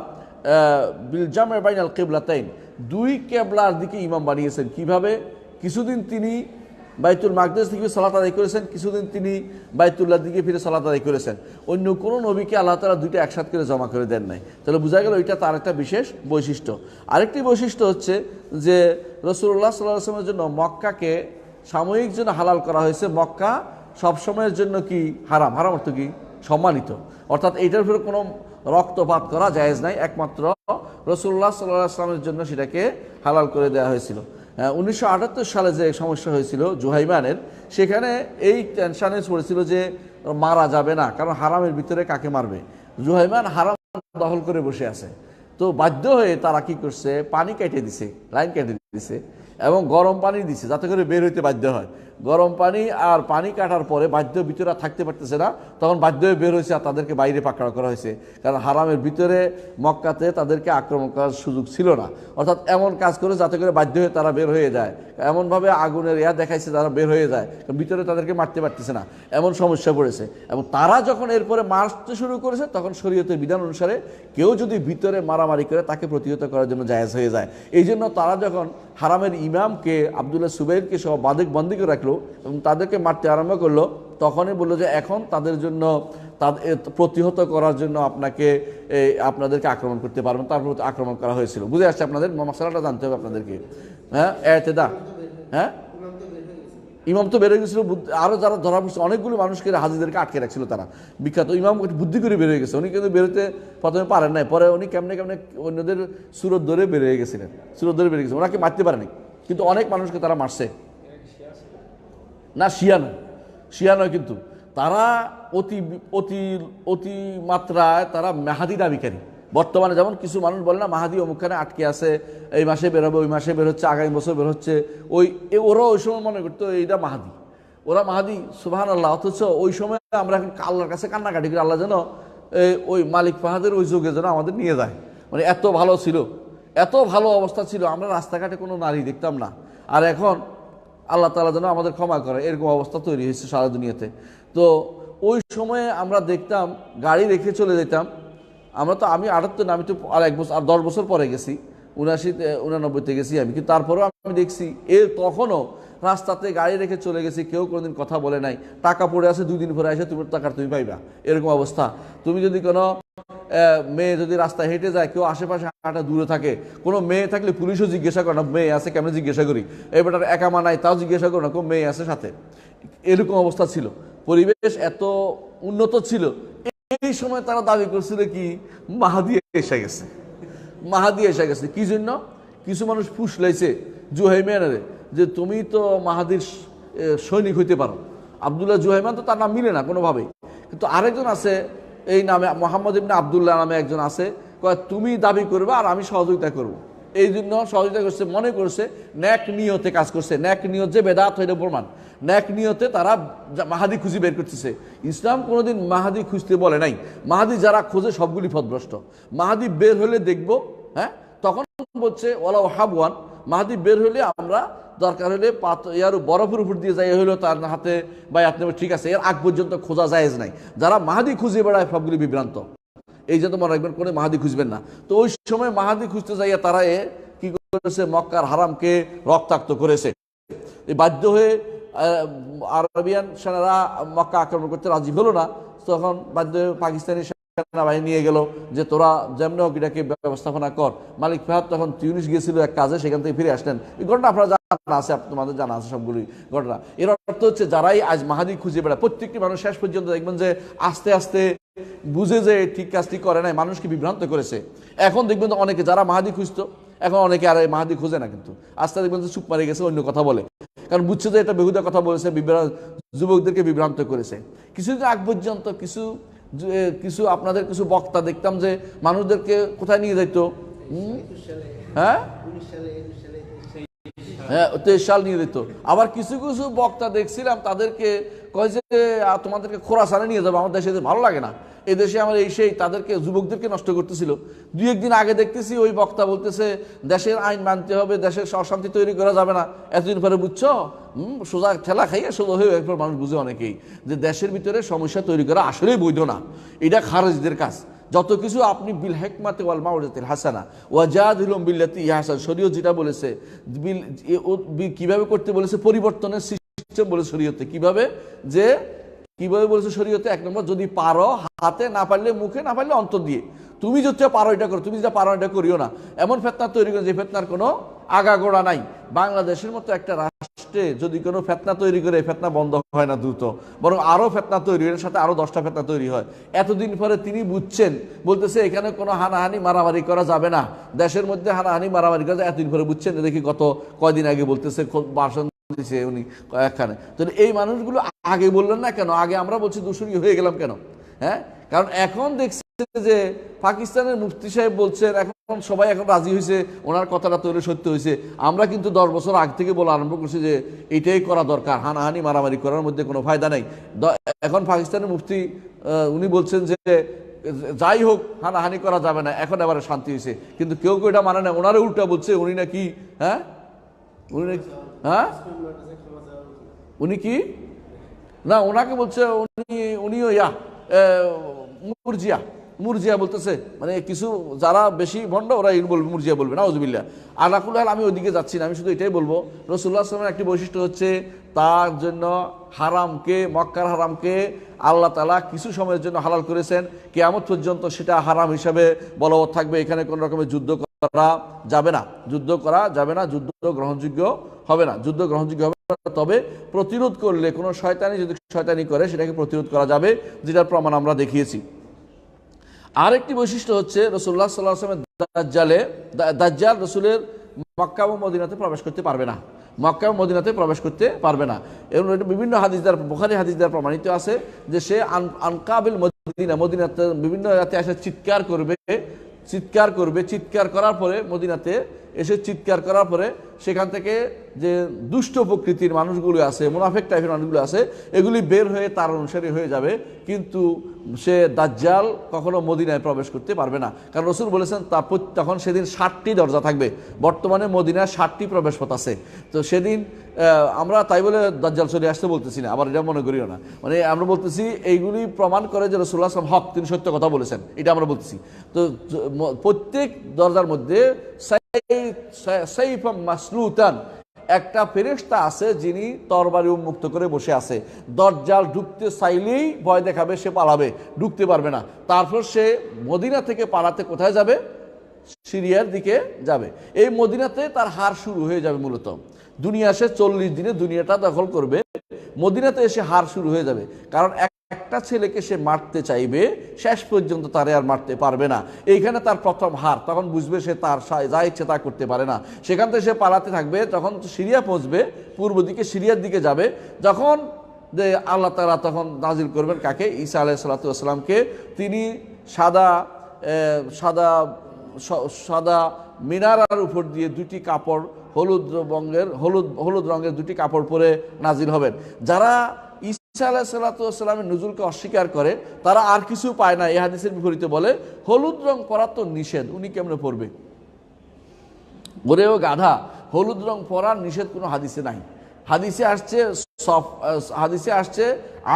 বিল জাম'i বাইনাল কিবলাতাইন, দুই কেবলার দিকে ইমাম বানিয়েছেন। কিভাবে? কিছুদিন তিনি বাইতুল মাকদিস থেকে সালাত আদায় করেছেন, কিছুদিন তিনি বাইতুল্লাহর দিকে ফিরে সালাত আদায় করেছেন। অন্য কোনো নবীকে আল্লাহ তাআলা দুইটা একসাথে করে জমা করে দেন নাই। তাহলে বোঝা গেল এটা তার একটা বিশেষ বৈশিষ্ট্য। আরেকটি বৈশিষ্ট্য হচ্ছে যে রাসূলুল্লাহ সাল্লাল্লাহু আলাইহি ওয়াসাল্লামের জন্য মক্কাকে সাময়িক জন্য হালাল করা হয়েছে। মক্কা সবসময়ের জন্য কি হারাম, হারাম অর্থ কি? সম্মানিত। অর্থাৎ এইটার উপরে কোনো রক্তপাত করা জায়েজ নাই, একমাত্র রাসূলুল্লাহ সাল্লাল্লাহু আলাইহি ওয়াসাল্লামের জন্য সেটাকে হালাল করে দেওয়া হয়েছিল। 1978 সালে যে সমস্যা হয়েছিল জুহাইমানের, সেখানে এই টেনশানে পড়েছিল যে মারা যাবে না, কারণ হারামের ভিতরে কাকে মারবে। জুহাইমান হারাম দখল করে বসে আছে, তো বাধ্য হয়ে তারা কি করছে, পানি কেটে দিছে, লাইন কেটে দিছে এবং গরম পানি দিছে যাতে করে বের হইতে বাধ্য হয়। গরম পানি আর পানি কাটার পরে বাধ্য ভিতরে থাকতে পারতেছে না, তখন বাধ্য হয়ে বের হয়েছে আর তাদেরকে বাইরে পাকড়াও করা হয়েছে। কারণ হারামের ভিতরে মক্কাতে তাদেরকে আক্রমণ করার সুযোগ ছিল না, অর্থাৎ এমন কাজ করে যাতে করে বাধ্য হয়ে তারা বের হয়ে যায়, এমনভাবে আগুনের দেখাইছে তারা বের হয়ে যায়, ভিতরে তাদেরকে মারতে পারতেছে না, এমন সমস্যা পড়েছে। এবং তারা যখন এরপরে মারতে শুরু করেছে তখন শরীয়তের বিধান অনুসারে কেউ যদি ভিতরে মারামারি করে তাকে প্রতিহত করার জন্য জায়েজ হয়ে যায়। এই জন্য তারা যখন হারামের ইমামকে আব্দুল্লাহ সুবাইরকে সহ বন্দী করে রাখলো এবং তাদেরকে মারতে আরম্ভ করলো, তখনই বললো যে এখন তাদের জন্য প্রতিহত করার জন্য আপনাদেরকে আক্রমণ করতে পারবেন। তারপর আক্রমণ করা হয়েছিল। বুঝে আসছে আপনাদের? মশলাটা জানতে হবে আপনাদেরকে। হ্যাঁ, এতেদা, হ্যাঁ, ইমাম তো বেরোয় গেছিল, আরো যারা ধরা পড়ছে অনেকগুলো মানুষকে হাজিদেরকে আটকে রাখছিল তারা। বিখ্যাত ইমাম বুদ্ধি করে বেরোয় গেছে, উনি কিন্তু বেরোতে প্রথমে পারেন নাই, পরে উনি কেমনে কেমনে অন্যদের সুরত ধরে বেরিয়ে গেছিলেন, সুরত ধরে বেরিয়ে গেছেন, ওনাকে মারতে পারেনি, কিন্তু অনেক মানুষকে তারা মারছে। না, শিয়া নয়, কিন্তু তারা অতি অতি অতি মাত্রায় তারা মাহাদি দাবিকারী। বর্তমানে যেমন কিছু মানুষ বলে না মাহাদি অমুকখানে আটকে আছে, এই মাসে বেরোবে, ওই মাসে বের হচ্ছে, আগামী বছর বের হচ্ছে, ওরা ওই সময় মনে করতো এইটা মাহাদি, ওরা মাহাদি, সুবহানাল্লাহ। অথচ ওই সময় আমরা এখন আল্লাহর কাছে কান্নাকাটি করি, আল্লাহ যেন ওই মালিক ফাহাদের ওই যুগে যেন আমাদের নিয়ে যায়। মানে এত ভালো ছিল, এত ভালো অবস্থা ছিল, আমরা রাস্তাঘাটে কোনো নারী দেখতাম না। আর এখন আল্লাহ তাআলা যেন আমাদের ক্ষমা করে, এরকম অবস্থা তৈরি হয়েছে সারা দুনিয়াতে। তো ওই সময়ে আমরা দেখতাম গাড়ি রেখে চলে যেতাম। আমি 78 না, আমি তো আর 1 বছর আর 10 বছর পরে গেছি, 89-89-তে গেছি আমি, কিন্তু তারপরেও আমি দেখছি তখনও রাস্তাতে গাড়ি রেখে চলে গেছি, কেউ কোনোদিন কথা বলে নাই। টাকা পড়ে আছে, 2 দিন পরে এসে তুমি টাকা তুমি পাইবা, এরকম অবস্থা। তুমি যদি কোনো মেয়ে যদি রাস্তায় হেঁটে যায়, কেউ আশেপাশে হাঁটা দূরে থাকে, কোনো মেয়ে থাকলে পুলিশও জিজ্ঞাসা করে না মেয়ে আছে কেমন, জিজ্ঞাসা করি এবার একামা নাই তাও জিজ্ঞাসা করো না, কোনো মেয়ে আছে সাথে, এরকম অবস্থা ছিল। পরিবেশ এত উন্নত ছিল। এই সময় তারা দাবি করছিল কি মাহাদি এসে গেছে, মাহাদি এসে গেছে। কি জন্য? কিছু মানুষ ফুসলাইছে জুহাইমানের যে তুমি তো মাহাদির সৈনিক হইতে পারো। আব্দুল্লাহ জুহাইমান তো তার নাম মিলে না কোনোভাবেই, কিন্তু আরেকজন আছে এই নামে, মোহাম্মদ ইবনে আবদুল্লাহ নামে একজন আছে, তুমি দাবি করবে আর আমি সহযোগিতা করব। এই জন্য সহযোগিতা করছে, মনে করছে ন্যাক নিয়তে কাজ করছে, ন্যাক নিয়ত যে বেদাত হইলে প্রমাণ, ন্যাক নিয়তে তারা মাহাদি খুঁজি বের করতেছে। ইসলাম কোনোদিন মাহাদি খুঁজতে বলে নাই। মাহাদি যারা খোঁজে সবগুলি পথভ্রষ্ট। মাহাদি বের হলে দেখবো, হ্যাঁ, তখন বলছে ওয়ালা হাবওয়ান, মাহাদি বের হলে আমরা দরকার হলে ইয়ার বরফের উপর দিয়ে যাই হলো তার হাতে বা আপনি, ঠিক আছে, এর আগ পর্যন্ত খোঁজা জায়েজ নাই। যারা মাহাদি খুঁজে বেড়ায় সবগুলি বিভ্রান্ত। এই যে মনে রাখবেন, কোনো মাহাদি খুঁজবেন না। তো ওই সময় মাহাদি খুঁজতে যাইয়া তারা কি করেছে, মক্কার হারামকে রক্তাক্ত করেছে। এই বাধ্য হয়ে আরবিয়ান সেনারা মক্কা আক্রমণ করতে রাজি হলো না, তখন বাধ্য হয়ে পাকিস্তানি সেনাবাহিনী নিয়ে গেল যে তোরা যেমন হোক এটাকে ব্যবস্থাপনা কর। মালিক ফাহাদ তখন তিউনিস গিয়েছিল এক কাজে, সেখান থেকে ফিরে আসলেন। এই ঘটনা আপনারা জানা আছে, তোমাদের জানা আছে সবগুলি ঘটনা। এর অর্থ হচ্ছে যারাই আজ মাহাদি খুঁজে বেড়ায়, প্রত্যেকটি মানুষ শেষ পর্যন্ত দেখবেন যে আস্তে আস্তে বুঝে যে ঠিক কাজটি করে নাই, মানুষকে বিভ্রান্ত করেছে। এখন দেখবেন অনেকে যারা মাহাদি খুঁজতো, এখন অনেকে আর মাহাদি খুঁজে না, কিন্তু আস্তে দেখবেন যে চুপ মারে গেছে, অন্য কথা বলে, কারণ বুঝছে যে এটা বেহুদা কথা বলেছে, যুবকদেরকে বিভ্রান্ত করেছে। কিছুদিন আগ পর্যন্ত কিছু আপনাদের কিছু বক্তা দেখতাম যে মানুষদেরকে কোথায় নিয়ে যেত, হ্যাঁ, 23 সাল নিয়ে যেত। আবার কিছু কিছু বক্তা দেখছিলাম তাদেরকে কয় যে তোমাদেরকে খোরাসানে নিয়ে যাবো, আমার দেশে ভালো লাগে না, এই দেশে আমার এই সেই, তাদেরকে যুবকদেরকে নষ্ট করতেছিল। 2-1 দিন আগে দেখতেছি ওই বক্তা বলতেছে দেশের আইন মানতে হবে, দেশের অশান্তি তৈরি করা যাবে না। এতদিন পরে বুঝছো, সোজা ঠেলা খাইয়ে সোজা হয়ে এরপর মানুষ বুঝে অনেকেই যে দেশের ভিতরে সমস্যা তৈরি করা আসলেই বৈধ না, এটা খারেজদের কাজ। যত কিছু আপনি বিল হিকমাতি ওয়াল মাউইজাতিল হাসানা ওয়াজাদিলুম বিল্লাতি হিয়া আহসান, শরীয়ত যেটা বলেছে কিভাবে করতে বলেছে, পরিবর্তনের সিস্টেম বলে শরীয়তে, কিভাবে বলেছে শরীয়তে। 1 নম্বর, যদি পারো হাতে, না পারলে মুখে, না পারলে অন্তর দিয়ে। তুমি যদি পারো এটা করো, তুমি যেটা পারো এটা করিও না। এমন ফেতনা তৈরি করে যে ফেতনার কোনো আগাগোড়া নাই। বাংলাদেশের মতো একটা রাষ্ট্রে যদি কোনো ফেতনা তৈরি করে, ফেতনা বন্ধ হয় না দ্রুত, বরং আরো ফেতনা তৈরি হয়, এর সাথে আরো 10টা ফেতনা তৈরি হয়। এতদিন পরে তিনি বুঝছেন, বলতেছে এখানে কোনো হানাহানি মারামারি করা যাবে না, দেশের মধ্যে হানাহানি মারামারি করা যায়। এতদিন পরে বুঝছেন, দেখি গত কয়দিন আগে বলতেছে ভাষণ দিচ্ছে উনি একখানে। তো এই মানুষগুলো আগে বললেন না কেন? আগে আমরা বলছি দূষণী হয়ে গেলাম কেন? হ্যাঁ, কারণ এখন দেখছি যে পাকিস্তানের মুফতি সাহেব বলছেন, এখন সবাই এখন রাজি হয়েছে, ওনার কথাটা তৈরি সত্য হয়েছে। আমরা কিন্তু 10 বছর আগ থেকে বলা আরম্ভ করছি যে এটাই করা দরকার, হানাহানি মারামারি করার মধ্যে কোনো ফায়দা নাই। এখন পাকিস্তানের মুফতি উনি বলছেন যে যাই হোক হানাহানি করা যাবে না, এখন এবারে শান্তি হয়েছে। কিন্তু কেউ কেউ এটা মানে না, ওনারে উল্টা বলছে উনি নাকি উনি কি না, ওনাকে বলছে উনিও মুরজিয়া বলতেছে, মানে কিছু যারা বেশি ভণ্ড ওরা বলবে মুরজিয়া বলবে না, আউযুবিল্লাহ। আলাকুল হাল আমি ওইদিকে যাচ্ছি না, আমি শুধু এটাই বলবো রাসূলুল্লাহ সাল্লাল্লাহু আলাইহি ওয়াসাল্লামের একটি বৈশিষ্ট্য হচ্ছে তার জন্য হারামকে, মক্কার হারামকে আল্লাহ তাআলা কিছু সময়ের জন্য হালাল করেছেন, কিয়ামত পর্যন্ত সেটা হারাম হিসাবে বলবৎ থাকবে। এখানে কোনো রকমের যুদ্ধ করা যাবে না, যুদ্ধ গ্রহণযোগ্য হবে না, তবে প্রতিরোধ করলে কোনো শয়তানি যদি শয়তানি করে সেটাকে প্রতিরোধ করা যাবে, যেটার প্রমাণ আমরা দেখিয়েছি। আরেকটি বৈশিষ্ট্য হচ্ছে রাসূলুল্লাহ সাল্লাল্লাহু আলাইহি ওয়াসাল্লামের দাজ্জাল রসুলের মক্কা ও মদিনাতে প্রবেশ করতে পারবে না, এবং বিভিন্ন হাদিস দ্বারা, বুখারী হাদিস দ্বারা প্রমাণিত আছে যে সে আনকাবিল মদিনাতে বিভিন্ন রাতে এসে চিৎকার করার পরে, মদিনাতে এসে চিৎকার করার পরে সেখান থেকে যে দুষ্ট প্রকৃতির মানুষগুলো আছে, মুনাফিক টাইপের মানুষগুলো আছে, এগুলি বের হয়ে তার অনুসারী হয়ে যাবে। কিন্তু সে দাজ্জাল কখনো মদিনায় প্রবেশ করতে পারবে না, কারণ রাসূল বলেছেন তখন সেদিন 60টি দরজা থাকবে। বর্তমানে মদিনায় 60টি প্রবেশ পথ আছে। তো সেদিন আমরা তাই বলে দাজ্জাল চলে আসতে বলতেছি না, আবার এটা মনে করিও না, মানে আমরা বলতেছি এইগুলি প্রমাণ করে যে রাসূলুল্লাহ সাল্লাল্লাহু আলাইহি ওয়াসাল্লাম হক, তিনি সত্য কথা বলেছেন, এটা আমরা বলতেছি। তো প্রত্যেক দরজার মধ্যে সাইফাম মাসলুতান একটা ফেরেশতা আছে যিনি তরবারি উন্মুক্ত করে বসে আছে। দাজ্জাল ঢুকতে চাইলেই ভয় দেখাবে, সে পালাবে, ঢুকতে পারবে না। তারপর সে মদিনা থেকে পালাতে কোথায় যাবে? সিরিয়ার দিকে যাবে। এই মদিনাতে তার হার শুরু হয়ে যাবে। মূলত দুনিয়া সে 40 দিনে দুনিয়াটা দখল করবে, মদিনাতে এসে হার শুরু হয়ে যাবে। কারণ একটা ছেলেকে সে মারতে চাইবে, শেষ পর্যন্ত তারে আর মারতে পারবে না। এইখানে তার প্রথম হার, তখন বুঝবে সে তার যা ইচ্ছে তা করতে পারে না। সেখান থেকে সে পালাতে থাকবে, তখন সিরিয়া পৌঁছবে, পূর্ব দিকে সিরিয়ার দিকে যাবে। যখন যে আল্লাহ তাআলা তখন নাজিল করবেন কাকে? ঈসা আলাইহিস সালাতু ওয়াস সালামকে। তিনি সাদা মিনারার উপর দিয়ে দুটি কাপড়, হলুদ রঙের দুটি কাপড় পরে নাজিল হবেন। যারা ঈসা আলাইহিস সালাতু ওয়াস সালামের নুজুলকে অস্বীকার করে তারা আর কিছু পায় না। এই হাদিসের বিপরীতে বলে হলুদ রং পরা তো নিষেধ, উনি কেমনে পরবে? ওরেও গাধা, হলুদ রং পরার নিষেধ কোনো হাদিসে নাই। হাদিসে আসছে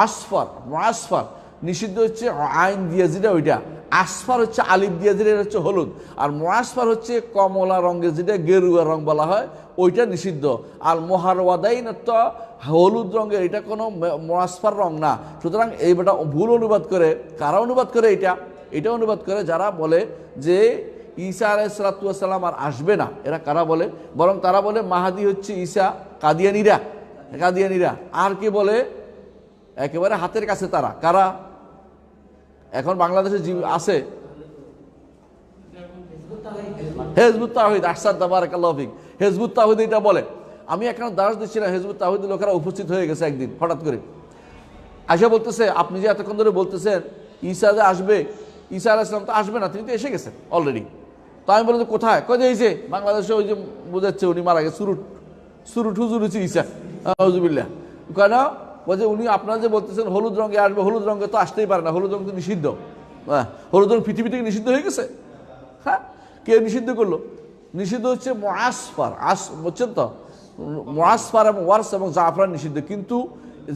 আসফার নিষিদ্ধ হচ্ছে আইন দিয়ে যেটা ওইটা, আসফার হচ্ছে আলিফ দিয়ে যেটা হচ্ছে হলুদ, আর মুআসফার হচ্ছে কমলা রঙের যেটা গেরুয়া রং বলা হয়, ওইটা নিষিদ্ধ। আর মোহারওয়াদাইন তো হলুদ রঙের, এটা কোনো মুআসফার রং না। সুতরাং এইটা ভুল অনুবাদ করে, কারা অনুবাদ করে? এটা অনুবাদ করে যারা বলে যে ঈসা আলাইহিস সালাতু ওয়াস সালাম আর আসবে না। এরা কারা বলে? বরং তারা বলে মাহাদি হচ্ছে ঈসা। কাদিয়ানীরা। আর কে বলে? একেবারে হাতের কাছে তারা। কারা? এখন বাংলাদেশে আছে হিজবুত তাওহীদ। আহসান, তাবারাকাল্লাহু ফিক। হিজবুত তাওহীদ এটা বলে। আমি এখন দাস দিচ্ছিলাম, হিজবুত তাওহীদের লোকেরা উপস্থিত হয়ে গেছে একদিন হঠাৎ করে, আয়সা বলতেছে আপনি যে এতক্ষণ ধরে বলতেছেন ঈসা যে আসবে, ঈসা আলাইহিস সালাম তো আসবে না, তিনি তো এসে গেছেন অলরেডি। তো আমি বললাম কোথায়? কই যে এই যে বাংলাদেশে ওই যে বোঝাচ্ছে উনি মারা গেছে, সুরুট হুজুর হচ্ছে ঈসা, আউযুবিল্লাহ। কেন? বলছে উনি আপনারা যে বলতেছেন হলুদ রঙে আসবে, হলুদ রঙে তো আসতেই পারে না, হলুদ রঙ তো নিষিদ্ধ। হলুদ রঙ পৃথিবী থেকে নিষিদ্ধ হয়ে গেছে। হ্যাঁ, কে নিষিদ্ধ করলো? নিষিদ্ধ হচ্ছে মুআসফার, বুঝছেন তো? মুআসফার এবং ওয়ারস এবং জাফরান নিষিদ্ধ, কিন্তু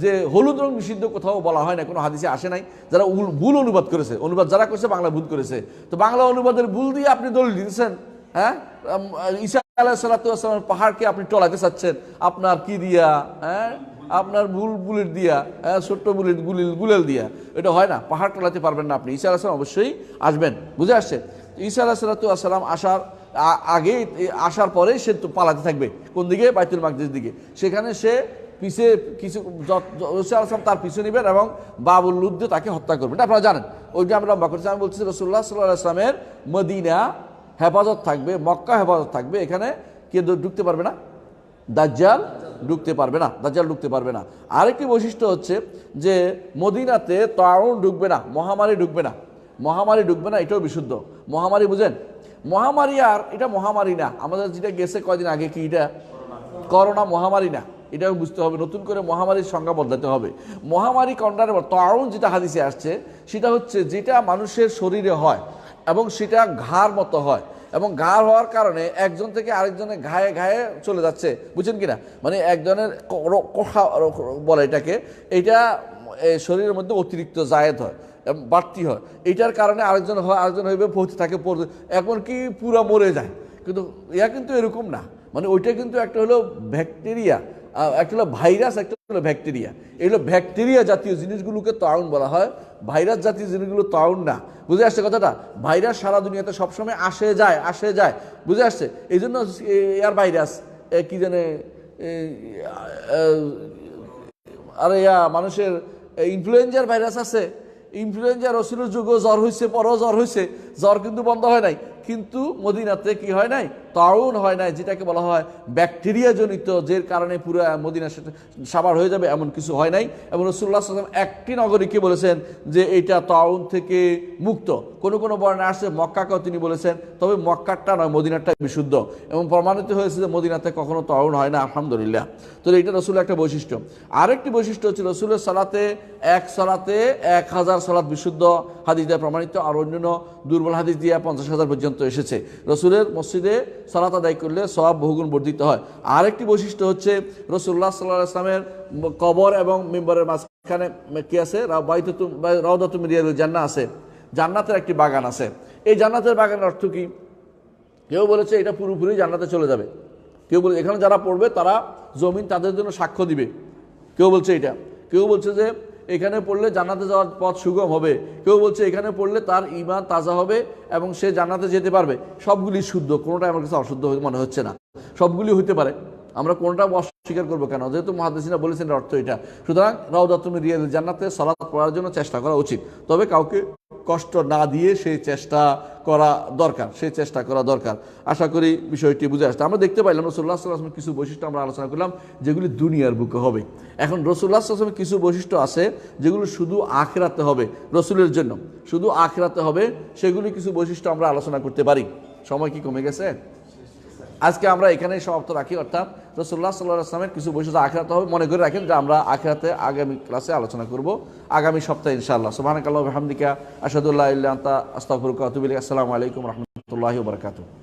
যে হলুদ রং নিষিদ্ধ কোথাও বলা হয় না, কোনো হাদিসে আসে নাই। যারা ভুল অনুবাদ করেছে, যারা করেছে বাংলা ভুল করেছে। তো বাংলা অনুবাদের ভুল দিয়ে আপনি দলিল দিতেছেন। হ্যাঁ, ঈসা আলাইহিস সালাতু ওয়াস সালামের পাহাড়কে আপনি টলাতে চাচ্ছেন আপনার কি দিয়া? হ্যাঁ, আপনার বুলেট দিয়া, ছোট্ট গুলেল দিয়া। এটা হয় না, পাহাড় টলাতে পারবেন না আপনি। ঈসা আলাইহিস সালাম অবশ্যই আসবেন, বুঝে আসছে? ঈসা আলাইহিস সালাতু ওয়াস সালাম আসার পরেই সে পালাতে থাকবে। কোন দিকে? বাইতুল মাকদিসের দিকে। সেখানে সে পিছে কিছু রাসূল সাল্লাল্লাহু তার পিছু নেবেন এবং বাবুল লুদ্দে তাকে হত্যা করবেন। এটা আপনারা জানেন। ওইটা আমরা লম্বা করছি। আমি বলছি রাসূলুল্লাহ সাল্লাল্লাহু আলাইহি ওয়াসাল্লামের মদিনা হেফাজত থাকবে, মক্কা হেফাজত থাকবে। এখানে কে ঢুকতে পারবে না? দাজ্জাল ঢুকতে পারবে না। আরেকটি বৈশিষ্ট্য হচ্ছে যে মদিনাতে তাউন ঢুকবে না, মহামারী ঢুকবে না। মহামারী ঢুকবে না, এটাও বিশুদ্ধ। মহামারী বুঝেন, মহামারী আর এটা মহামারী না। আমাদের যেটা গেছে কয়দিন আগে কি এটা করোনা, মহামারী না, এটাও বুঝতে হবে। নতুন করে মহামারীর সংজ্ঞা বদলাতে হবে। মহামারী কোনটার তাউন যেটা হাদিসে আসছে সেটা হচ্ছে যেটা মানুষের শরীরে হয় এবং সেটা ঘাড় মতো হয় এবং ঘাড় হওয়ার কারণে একজন থেকে আরেকজনের ঘায়ে ঘায়ে চলে যাচ্ছে, বুঝছেন কিনা? মানে একজনের বলে এটাকে, এটা শরীরের মধ্যে অতিরিক্ত জায়েদ হয়, বাড়তি হয়, এটার কারণে আরেকজন হয়, আরেকজন হইবে পড়তে থাকে, পড়তে এমনকি পুরা মরে যায়। কিন্তু কিন্তু এরকম না, মানে ওইটা কিন্তু একটা হলো ব্যাকটেরিয়া, একটা হলো ভাইরাস, একটা হলো ব্যাকটেরিয়া। এগুলো ব্যাকটেরিয়া জাতীয় জিনিসগুলোকে তাউন বলা হয়, ভাইরাস জাতীয় জিনিসগুলো তাউন না। বুঝে আসছে কথাটা? ভাইরাস সারা দুনিয়াতে সবসময় আসে যায়, বুঝে আসছে? এই জন্য এয়ার ভাইরাস কি জানে, আরে মানুষের ইনফ্লুয়েঞ্জার ভাইরাস আছে, ইনফ্লুয়েঞ্জা রসুলের যুগও জ্বর হয়েছে, পরও জ্বর হয়েছে, জ্বর কিন্তু বন্ধ হয় নাই। কিন্তু মদিনাতে কি হয় নাই? তাউন হয় নাই, যেটাকে বলা হয় ব্যাকটেরিয়া জনিত, যে কারণে পুরো মদিনা সাবার হয়ে যাবে, এমন কিছু হয় নাই। এবং রাসূলুল্লাহ সাল্লাল্লাহু আলাইহি ওয়াসাল্লাম একটি নগরীকে বলেছেন যে এটা তাউন থেকে মুক্ত। কোনো কোনো বর্ণনা আসছে মক্কাকেও তিনি বলেছেন, তবে মক্কারটা নয়, মদিনারটা বিশুদ্ধ। এবং প্রমাণিত হয়েছে যে মদিনাতে কখনো তাউন হয় না, আলহামদুলিল্লাহ। তো এটা রসুলের একটা বৈশিষ্ট্য। আরেকটি বৈশিষ্ট্য হচ্ছে রসুলের সালাতে 1000 সালাত বিশুদ্ধ, হাদিস দিয়ে প্রমাণিত। আর অন্যান্য দুর্বল হাদিস দিয়ে 50,000 পর্যন্ত এসেছে। রসুলের মসজিদে সালাত আদায় করলে সওয়াব বহুগুণ বর্ধিত হয়। আরেকটি বৈশিষ্ট্য হচ্ছে রাসূলুল্লাহ সাল্লাল্লাহু আলাইহি ওয়াসাল্লামের কবর এবং মিম্বরের মাঝখানে কি আছে? রাউদাতুম মিন রিয়াদিল জান্নাহ আছে, জান্নাতের একটি বাগান আছে। এই জান্নাতের বাগানের অর্থ কি? কেউ বলেছে এটা পুরোপুরি জান্নাতে চলে যাবে, কেউ বলে এখানে যারা পড়বে তারা জমিন তাদের জন্য সাক্ষ্য দিবে, কেউ বলছে এটা, কেউ বলছে যে এখানে পড়লে জান্নাতে যাওয়ার পথ সুগম হবে, কেউ বলছে এখানে পড়লে তার ঈমান তাজা হবে এবং সে জান্নাতে যেতে পারবে। সবগুলি শুদ্ধ, কোনোটা আমার কাছে অশুদ্ধ মনে হচ্ছে না, সবগুলি হইতে পারে। আমরা কোনটা অস্বীকার করবো কেন? যেহেতু মুহাদ্দিসিনা বলেছেন অর্থ এটা। সুতরাং রাউদাতুম মিন রিয়াদিল জান্নাতে সালাত পড়ার জন্য চেষ্টা করা উচিত, তবে কাউকে কষ্ট না দিয়ে সেই চেষ্টা করা দরকার। আশা করি বিষয়টি বুঝে আসছে। আমরা দেখতে পাইলাম রাসূলুল্লাহ সাল্লাল্লাহু আলাইহি ওয়াসাল্লামের কিছু বৈশিষ্ট্য আমরা আলোচনা করলাম যেগুলি দুনিয়ার বুকে হবে। এখন রাসূলুল্লাহ সাল্লাল্লাহু আলাইহি ওয়াসাল্লামের কিছু বৈশিষ্ট্য আছে যেগুলো শুধু আখিরাতে হবে, রসুলের জন্য শুধু আখিরাতে হবে, সেগুলি কিছু বৈশিষ্ট্য আমরা আলোচনা করতে পারি। সময় কি কমে গেছে? আজকে আমরা এখানেই সমাপ্ত রাখি। অর্থাৎ রাসূলুল্লাহ সাল্লাল্লাহু আলাইহি ওয়াসাল্লামের কিছু বৈশিষ্ট্য আখিরাতে হবে, মনে করে রাখেন যে আমরা আখিরাতে আগামী ক্লাসে আলোচনা করব, আগামী সপ্তাহে ইনশাআল্লাহ। সুবহানাকাল্লাহু ওয়া বিহামদিকা আশহাদু আল্লা ইলাহা ইল্লা আনতা আস্তাগফিরুকা ওয়া আতুবু ইলাইক। আসসালামু আলাইকুম ওয়া রাহমাতুল্লাহি ওয়া বারাকাতুহু।